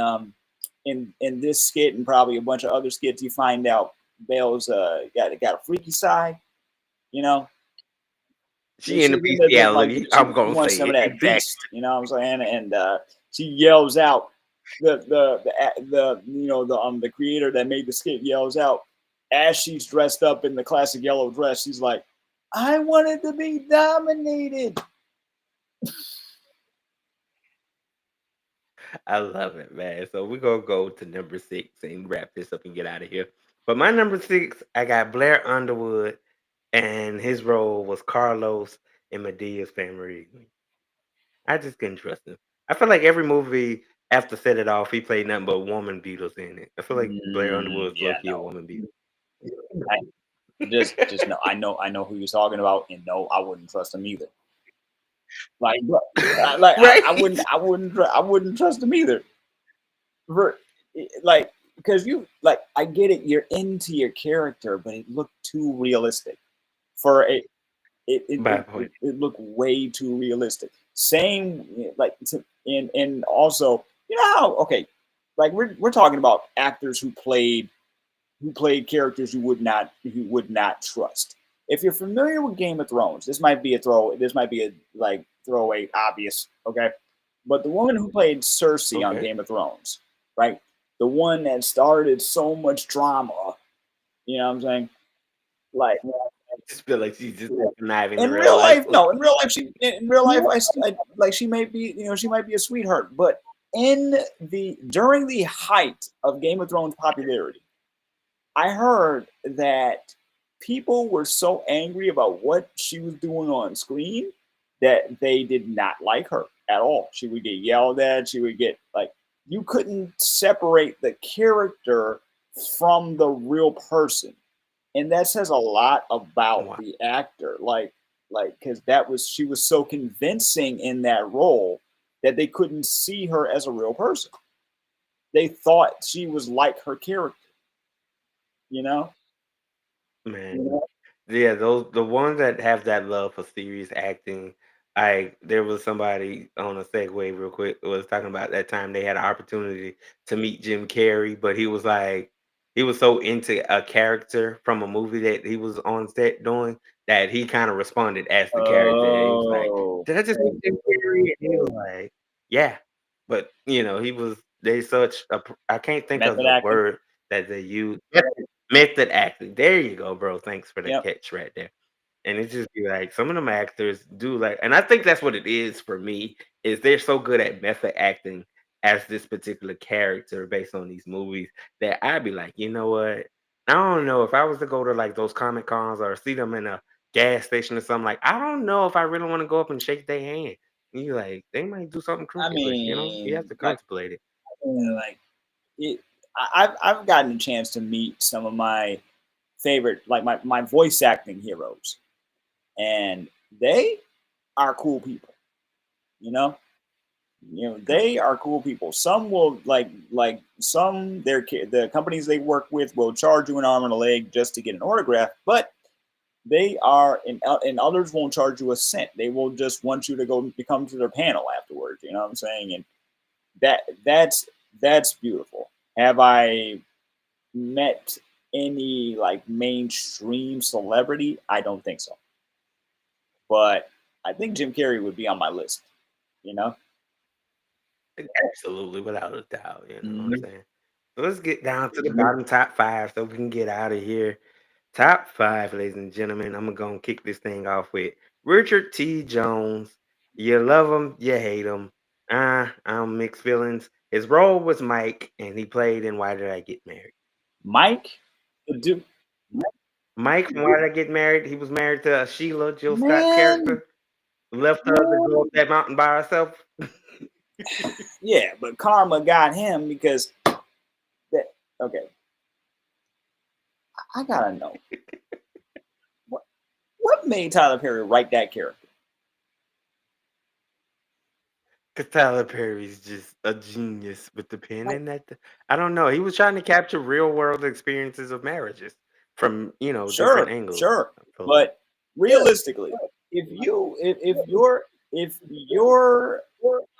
this skit and probably a bunch of other skits, you find out Belle's got a freaky side, you know. She in the bestiality. She I'm gonna wants say some of it that exactly. beast, you know what I'm saying? And she yells out, the creator that made the skit yells out as she's dressed up in the classic yellow dress. She's like, I wanted to be dominated. I love it, man. So we're gonna go to number 6 and wrap this up and get out of here. But my number 6, I got Blair Underwood, and his role was Carlos in Medea's Family. I just couldn't trust him. I feel like every movie after Set It Off, he played nothing but woman beaters in it. I feel like Blair Underwood's low Yeah, key a no. woman beater. Just no. I know who you're talking about, and no, I wouldn't trust him either. Like, Right? I wouldn't trust him either. Like, because I get it, you're into your character, but it looked too realistic for it. My point. It looked way too realistic. Same, and also, you know how, okay, like we're talking about actors who played characters you would not trust. If you're familiar with Game of Thrones, this might be a throwaway obvious, okay? But the woman who played Cersei on Okay. Game of Thrones, right? The one that started so much drama, you know what I'm saying? Like, I just feel like she's just conniving in in real real life. life, no. In real life, she may be, she might be a sweetheart. But during the height of Game of Thrones popularity, I heard that people were so angry about what she was doing on screen that they did not like her at all. She would get yelled at. She would get you couldn't separate the character from the real person, and that says a lot about Wow. the actor. Like like because she was so convincing in that role that they couldn't see her as a real person. They thought she was like her character, you know. Man, yeah, those the ones that have that love for serious acting. There was somebody on a segue real quick was talking about that time they had an opportunity to meet Jim Carrey, but he was so into a character from a movie that he was on set doing that he kind of responded as the character. He was like, Oh, "Did I just meet Jim Carrey?" And he was like, "Yeah," but he was they such a I can't think of method the acting. word that they use. Method acting. There you go, bro. Thanks for the Yep. catch right there. And it's just be like some of them actors do like, and I think that's what it is for me, is they're so good at method acting as this particular character based on these movies that I'd be like, you know what? I don't know if I was to go to like those Comic Cons or see them in a gas station or something, like I don't know if I really want to go up and shake their hand. And you like, they might do something I crooked, but you have mean, to contemplate it. like it, I've gotten a chance to meet some of my favorite, like my voice acting heroes, and they are cool people. You know, they are cool people. Some will like some the companies they work with will charge you an arm and a leg just to get an autograph, but they are and others won't charge you a cent. They will just want you to go come to their panel afterwards. You know what I'm saying? And that's beautiful. Have I met any like mainstream celebrity? I don't think so. But I think Jim Carrey would be on my list, you know? Absolutely, without a doubt. You know what I'm Mhm. saying? So let's get down to the bottom top five so we can get out of here. Top five, ladies and gentlemen. I'm gonna kick this thing off with Richard T. Jones. You love him, you hate him. I'm mixed feelings. His role was Mike, and he played in Why Did I Get Married? Mike, the dude, Mike from Why Did I Get Married? He was married to Sheila, Jill Scott man, character. Left her to go up that mountain by herself. yeah, but karma got him because that. Okay, I gotta know what made Tyler Perry write that character. Cause Tyler Perry's just a genius with the pen, Like, and I don't know. He was trying to capture real world experiences of marriages from different sure, angles. sure, I feel like. but realistically, if you're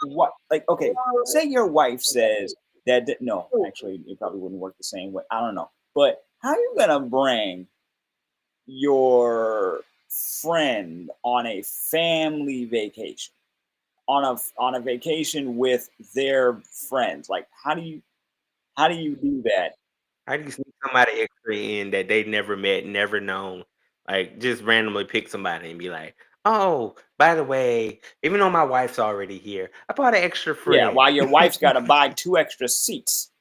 what like okay, say your wife says no, actually, it probably wouldn't work the same way. I don't know, but how are you gonna bring your friend on a family vacation on a vacation with their friends? Like, how do you do that? How do you sneak somebody extra in that they never met, never known? Like just randomly pick somebody and be like, "Oh, by the way, even though my wife's already here, I brought an extra Yeah, friend." while your wife's got to buy 2 extra seats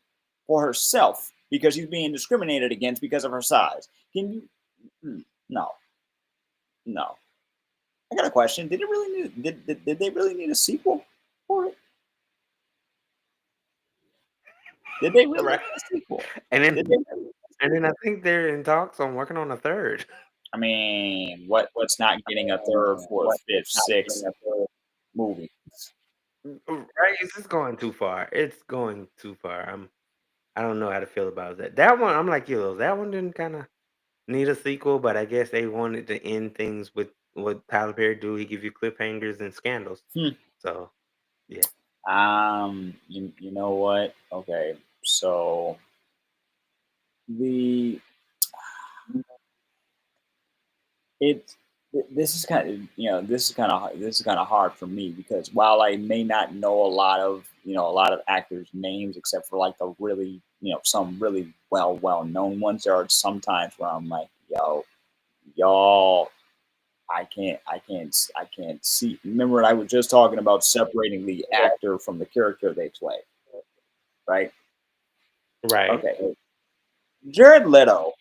for herself because she's being discriminated against because of her size. Can you? No, no. I got a question. Did it really need? Did they really need a sequel for it? Did they really Right. need a sequel? And Did then they? and then I think they're in talks on working on a third. I mean, what's not getting a third, fourth, fifth, sixth movie? Right? It's just going too far. It's going too far. I don't know how to feel about that. That one, I'm like you. That one didn't kind of need a sequel, but I guess they wanted to end things with what Tyler Perry do. He give you cliffhangers and scandals. Hmm. So yeah, You know what? Okay, so the it this is kind of this is kind of hard for me because while I may not know a lot of actors' names except for like the really some really well known ones, there are some times where I'm like, yo, y'all, I can't see. Remember, I was just talking about separating the actor from the character they play, right? right. Okay, Jared Leto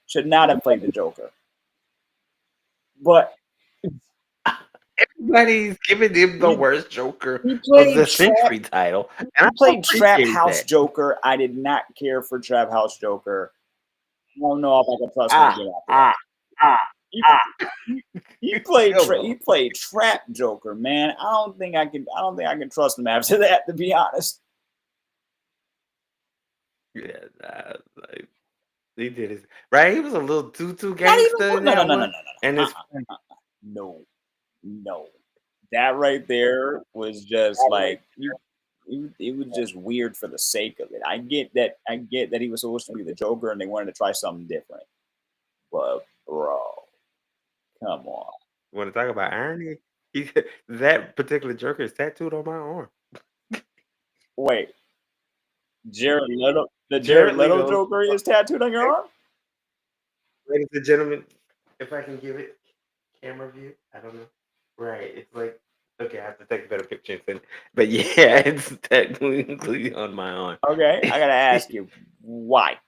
should not have played the Joker, but Everybody's giving him the he worst Joker he of the played Trap century title, and he I played Trap appreciate House that. Joker. I did not care for Trap House Joker. I don't know if I can trust him Ah, again after ah, that. ah. He played Come on. he played trap Joker, man. I don't think I can trust him after that, to be honest. Yeah, nah, like he did his right. He was a little too Not even gangster in no no that no no no one, no no. and it's No, no. That right there was just like it was just weird for the sake of it. I get that he was supposed to be the Joker and they wanted to try something different. But bro, come on. want to talk about irony. He, that particular Joker is tattooed on my arm. Wait, the Jared Jared Leto Leto, Joker is tattooed on your arm? ladies and gentlemen, if I can give it camera view, I don't know. Right, it's like okay, I have to take a better picture and send. But yeah, it's technically on my arm. Okay, I gotta ask you, why?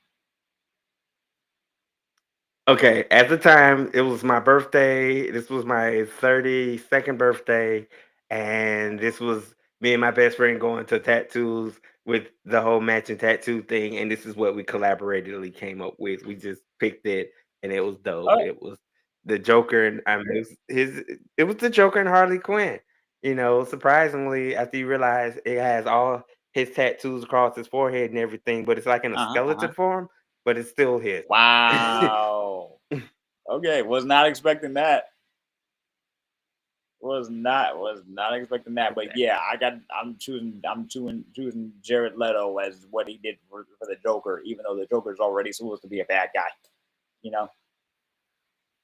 Okay, at the time, it was my birthday. This was my 32nd birthday, and this was me and my best friend going to tattoos with the whole matching tattoo thing, and this is what we collaboratively came up with. We just picked it, and it was dope. Okay. It was the Joker, and I mean, it was the Joker and Harley Quinn. You know, surprisingly, after you realize it has all his tattoos across his forehead and everything, but it's like in a Uh-huh, uh-huh. skeleton form, but it's still his. Wow. Okay, was not expecting that. Was not expecting that. But yeah, I'm choosing Jared Leto as what he did for the Joker, even though the Joker's already supposed to be a bad guy. You know?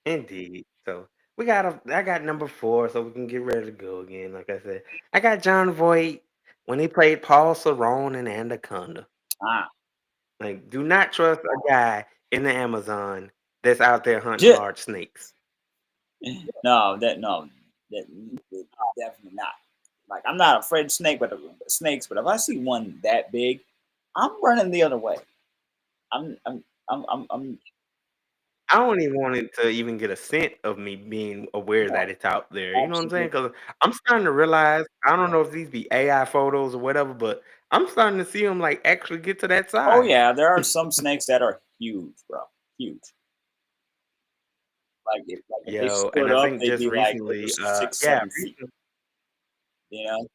Indeed. So I got number 4, so we can get ready to go again. Like I said, I got John Voight when he played Paul Cerrone in Anaconda. Ah. Like, do not trust a guy in the Amazon that's out there hunting J- large snakes. no, definitely not. Like I'm not afraid of snakes, but if I see one that big, I'm running the other way. I'm I don't even want it to even get a scent of me being aware no, that it's out there. You know what I'm saying? absolutely. Because I'm starting to realize I don't know if these be AI photos or whatever, but I'm starting to see them like actually get to that Oh size. yeah, there are some snakes that are huge, bro. Huge. Like if they Yo, and stood I up, think they'd just be like over recently, six, yeah, 7 feet. You know?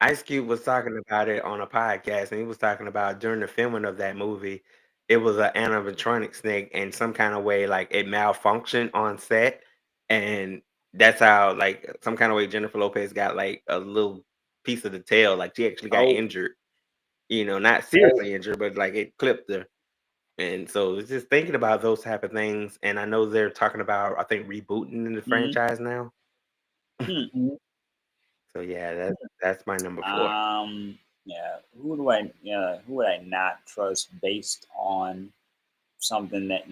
Ice Cube was talking about it on a podcast, and he was talking about during the filming of that movie, it was an animatronic snake, and some kind of way, like it malfunctioned on set, and that's how, like, some kind of way Jennifer Lopez got like a little piece of the tail, like she actually got Oh, injured, you know, not seriously injured, but like it clipped her. And so it's just thinking about those type of things, and I know they're talking about, I think, rebooting the hmm franchise now. hmm. So yeah, that's my number 4. Yeah. Who would I not trust based on something that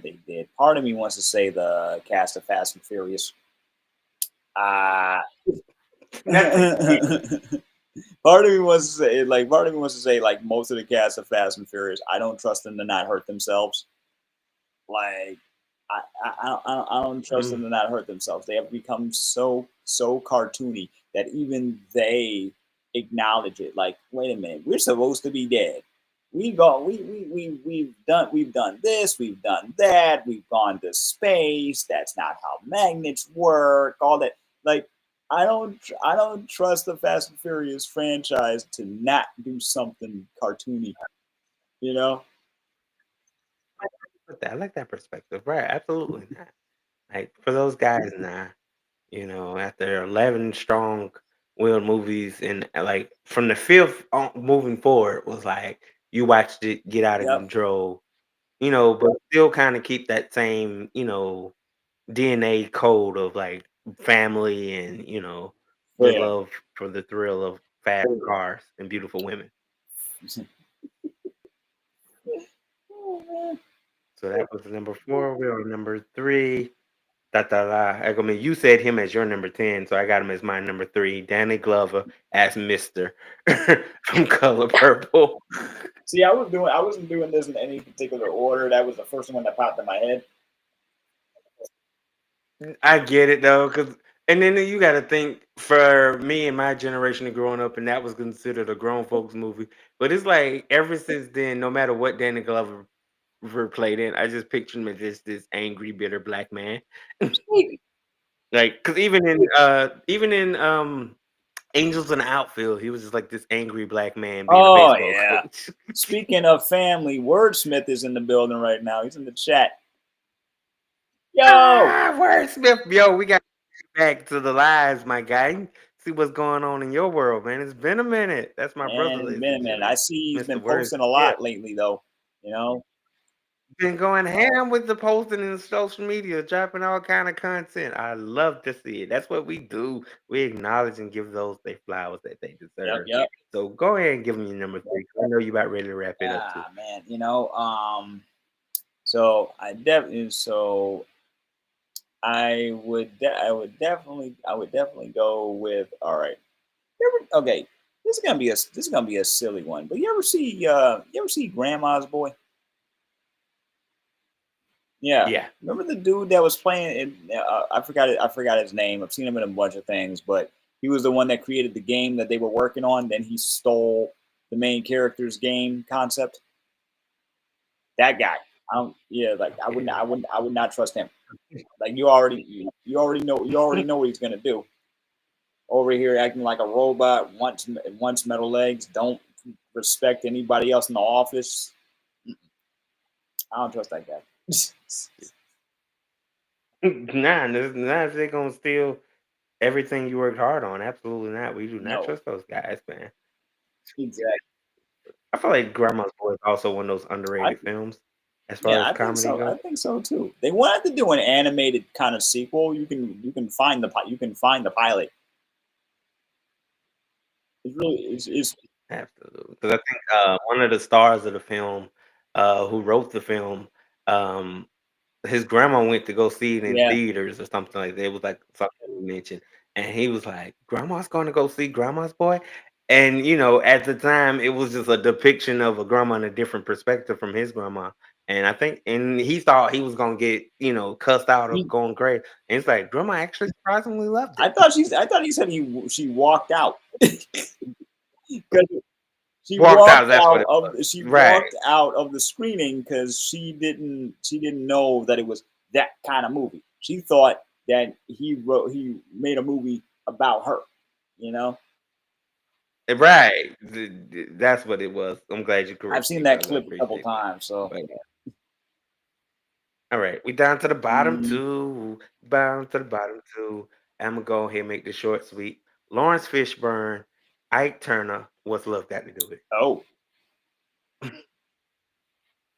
they did? Part of me wants to say the cast of Fast and Furious. Uh That's a part of me wants to say like most of the cast of Fast and Furious. I don't trust them to not hurt themselves. Like I don't trust them mm, to not hurt themselves. They have become so cartoony that even they acknowledge it. Like, wait a minute, we're supposed to be dead. We've done this, we've done that, we've gone to space. That's not how magnets work. All that. Like, I don't trust the Fast and Furious franchise to not do something cartoony. You know? I like that perspective. Right, absolutely not. Like for those guys now, you know, after 11 strong wheel movies and like from the fifth on, moving forward was like you watched it get out of Yep. control, you know, but still kind of keep that same, you know, DNA code of like family and, you know, the Yeah. love for the thrill of fast cars and beautiful women. So that was number 4. We are number 3. Da, da, da. I mean, you said him as your number 10, so I got him as my number 3. Danny Glover as Mister from Color Purple. See, I wasn't doing this in any particular order. That was the first one that popped in my head. I get it though, cause and then you got to think for me and my generation of growing up, and that was considered a grown folks movie. But it's like ever since then, no matter what Danny Glover played in. I just pictured him as this angry, bitter black man. Like, cause even in Angels in the Outfield, he was just like this angry black man being a Oh baseball yeah. coach. Speaking of family, Wordsmith is in the building right now. He's in the chat. Yo, Wordsmith, yo, we got to get back to the lives, my guy. See what's going on in your world, man. It's been a minute. That's my brother, man, it's ladies been a and minute. I gentlemen, see he's Mr. been posting a Wordsmith. lot lately, though. You know, Been going ham with the posting and social media, dropping all kind of content. I love to see it. That's what we do. We acknowledge and give those their flowers that they yep, deserve. yep. So go ahead and give them your number 3. 'Cause I know you about ready to wrap it up too. Ah, man, you know, so I would definitely go with. All right, okay. This is gonna be a silly one, but you ever see Grandma's Boy? Yeah, Yeah. remember the dude that was playing? I forgot his name. I've seen him in a bunch of things, but he was the one that created the game that they were working on. Then he stole the main character's game concept. That guy. I don't. Yeah, like I would not trust him. Like you already know what he's gonna do. Over here acting like a robot, wants metal legs, don't respect anybody else in the office. I don't trust that guy. Nah, if they're gonna steal everything you worked hard on. Absolutely not. We do not No, trust those guys, man. exactly. I feel like Grandma's Boy is also one of those I, underrated films as far yeah, as I think comedy so. I goes. think so too. They wanted to do an animated kind of sequel. You can find the pilot. It's really it's Absolutely. Because I think one of the stars of the film, who wrote the film, um, his grandma went to go see it in yeah. theaters or something like that. It was like something he mentioned, and he was like, "Grandma's going to go see Grandma's Boy," and at the time, it was just a depiction of a grandma in a different perspective from his grandma. And I think, and he thought he was gonna get cussed out or He, going crazy. And it's like grandma actually surprisingly loved it. I thought he said she walked out. 'Cause Walked out. That's what it was. she Right. walked out of the screening because she didn't know that it was that kind of movie. She thought that he made a movie about her. You know, Right. That's what it was. I'm glad you I've corrected seen me, that brother. I clip a couple appreciate that. times. So But all right, we down to the bottom mhm. two. Down to the bottom two. I'm gonna go ahead and make this short, sweet. Lawrence Fishburne, Ike Turner. What's love got to do with Oh, it?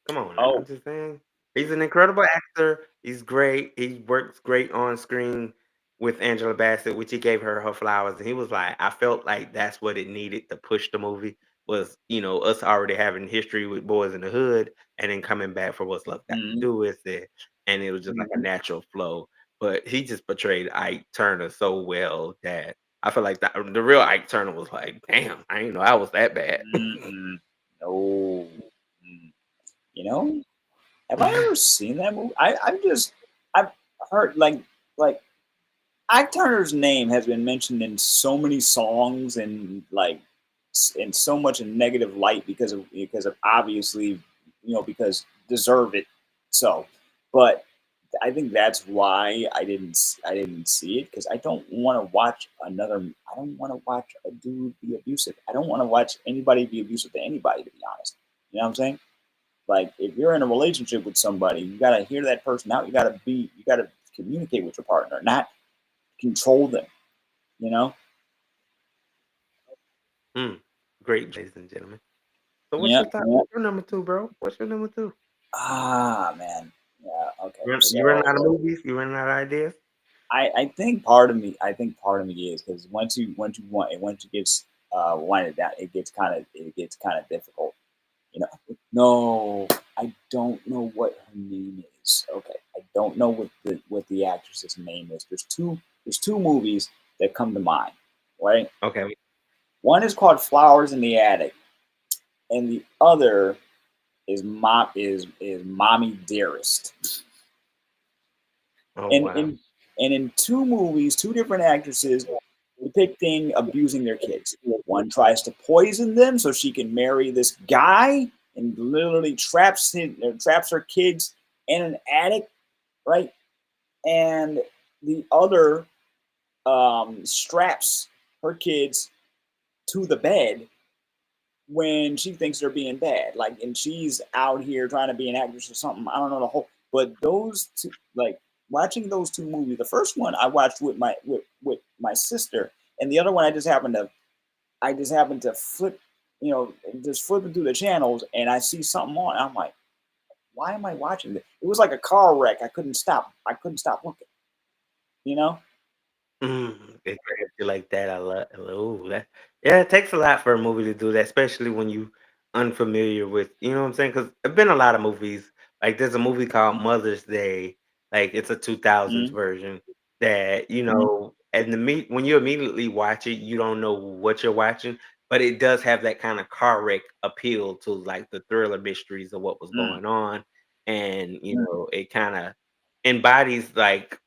Come on now. I'm oh, just saying. He's an incredible actor. He's great. He works great on screen with Angela Bassett, which he gave her flowers. And he was like, I felt like that's what it needed to push the movie was, us already having history with Boys in the Hood and then coming back for What's Love Got to mhm, Do with it. And it was just like a mhm, natural flow. But he just portrayed Ike Turner so well that I feel like the real Ike Turner was like, damn, I didn't know I was that bad. mm-mm. No. Mm. You know, have I ever seen that movie? I've heard like Ike Turner's name has been mentioned in so many songs and like in so much in negative light because of obviously because deserve it so, but I think that's why I didn't see it because I don't want to watch another. I don't want to watch a dude be abusive. I don't want to watch anybody be abusive to anybody. To be honest, you know what I'm saying? Like if you're in a relationship with somebody, you gotta hear that person out. You gotta communicate with your partner, not control them. You know? Mm, great, ladies and gentlemen. So what's Yeah. your top? What's your number 2, bro? What's your number 2? Ah, man. Yeah. Okay. You running out of So movies? You running out of ideas? I think part of me is because once you get winded down, it gets kind of difficult. You know, no, I don't know what her name is. Okay, I don't know what the actress's name is. There's two movies that come to mind, right? Okay. One is called Flowers in the Attic, and the other is Mommy Dearest. Oh And wow. in two movies, two different actresses depicting abusing their kids. One tries to poison them so she can marry this guy, and literally traps her kids in an attic, right? And the other straps her kids to the bed when she thinks they're being bad. Like, and she's out here trying to be an actress or something. I don't know the whole, but those two, like watching those two movies. The first one I watched with my sister, and the other one I just happened to flip, just flipping through the channels, and I see something on. I'm like, why am I watching this? It was like a car wreck. I couldn't stop. I couldn't stop looking. You know. It grabs you like that. I love. Ooh, that yeah. It takes a lot for a movie to do that, especially when you unfamiliar with. You know what I'm saying? Because there've been a lot of movies. Like there's a movie called Mother's Day. Like it's a 2000s Mm-hmm. version that and when you immediately watch it, you don't know what you're watching, but it does have that kind of car wreck appeal to like the thriller mysteries of what was Mm-hmm. going on, and it kind of embodies like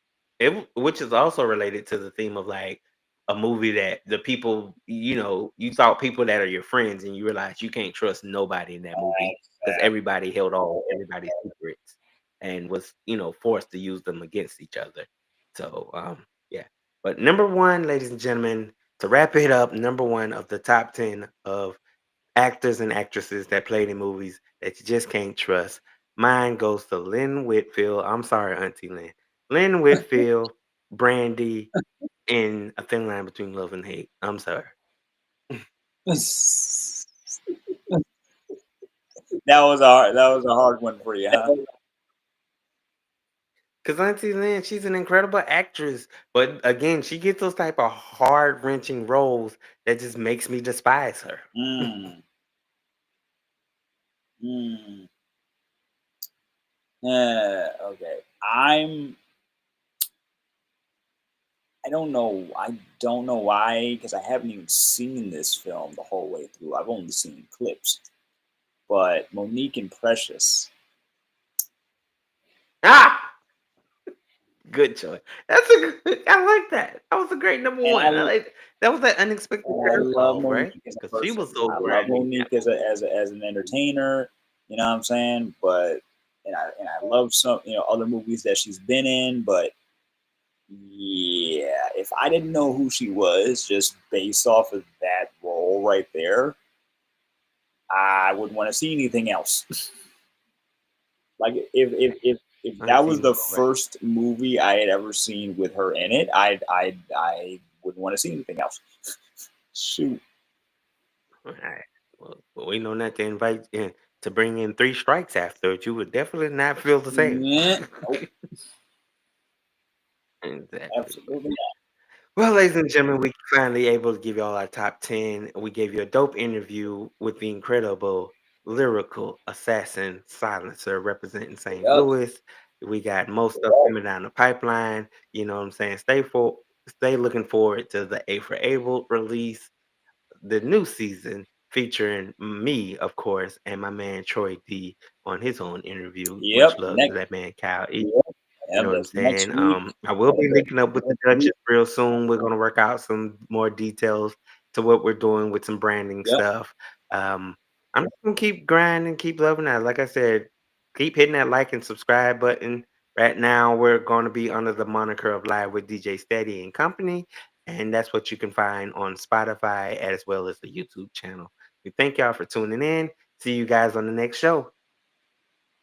which is also related to the theme of like a movie that the people, you thought people that are your friends and you realize you can't trust nobody in that movie because everybody held all everybody's secrets and was, forced to use them against each other. So, yeah. But number one, ladies and gentlemen, to wrap it up, number one of the top 10 of actors and actresses that played in movies that you just can't trust. Mine goes to Lynn Whitfield. I'm sorry, Auntie Lynn. Lynn Whitfield, Brandy, in A Thin Line Between Love and Hate. I'm sorry. That was a hard one for you, huh? Because Auntie Lynn, she's an incredible actress. But again, she gets those type of heart wrenching roles that just makes me despise her. Mm. Mm. Okay. I don't know. I don't know why, because I haven't even seen this film the whole way through. I've only seen clips. But Monique and Precious. Ah! Good choice. That's a good, I like that. That was a great number And one. I like that was that unexpected I love curveball, right? Monique as a Because she person. was so I love grimy in that Monique as movie. as an entertainer. You know what I'm saying? But and I love some other movies that she's been in. But yeah, if I didn't know who she was just based off of that role right there, I wouldn't want to see anything else. Like if that was Auntie, the right. first movie I had ever seen with her in it, I wouldn't want to see anything else. Shoot. All right. Well, we know not to invite in to bring in three strikes after it. You would definitely not feel the same. Nah, nope, Exactly. absolutely not. Well, ladies and gentlemen, we finally able to give y'all our top 10. We gave you a dope interview with the incredible lyrical assassin Silencer representing St. Yep. Louis. We got most stuff coming down the pipeline. You know what I'm saying? Stay looking forward to the A for Able release, the new season featuring me, of course, and my man Troy D on his own interview. Much Yep. love to Next. that man, Kyle E. You Yep. know what I'm That's next saying? week. I will be linking up with the Duchess real soon. We're gonna work out some more details to what we're doing with some branding Yep. stuff. Um, I'm just gonna keep grinding, keep loving that. Like I said, keep hitting that like and subscribe button. Right now, we're going to be under the moniker of Live with DJ Steady and Company, and that's what you can find on Spotify as well as the YouTube channel. We thank y'all for tuning in. See you guys on the next show.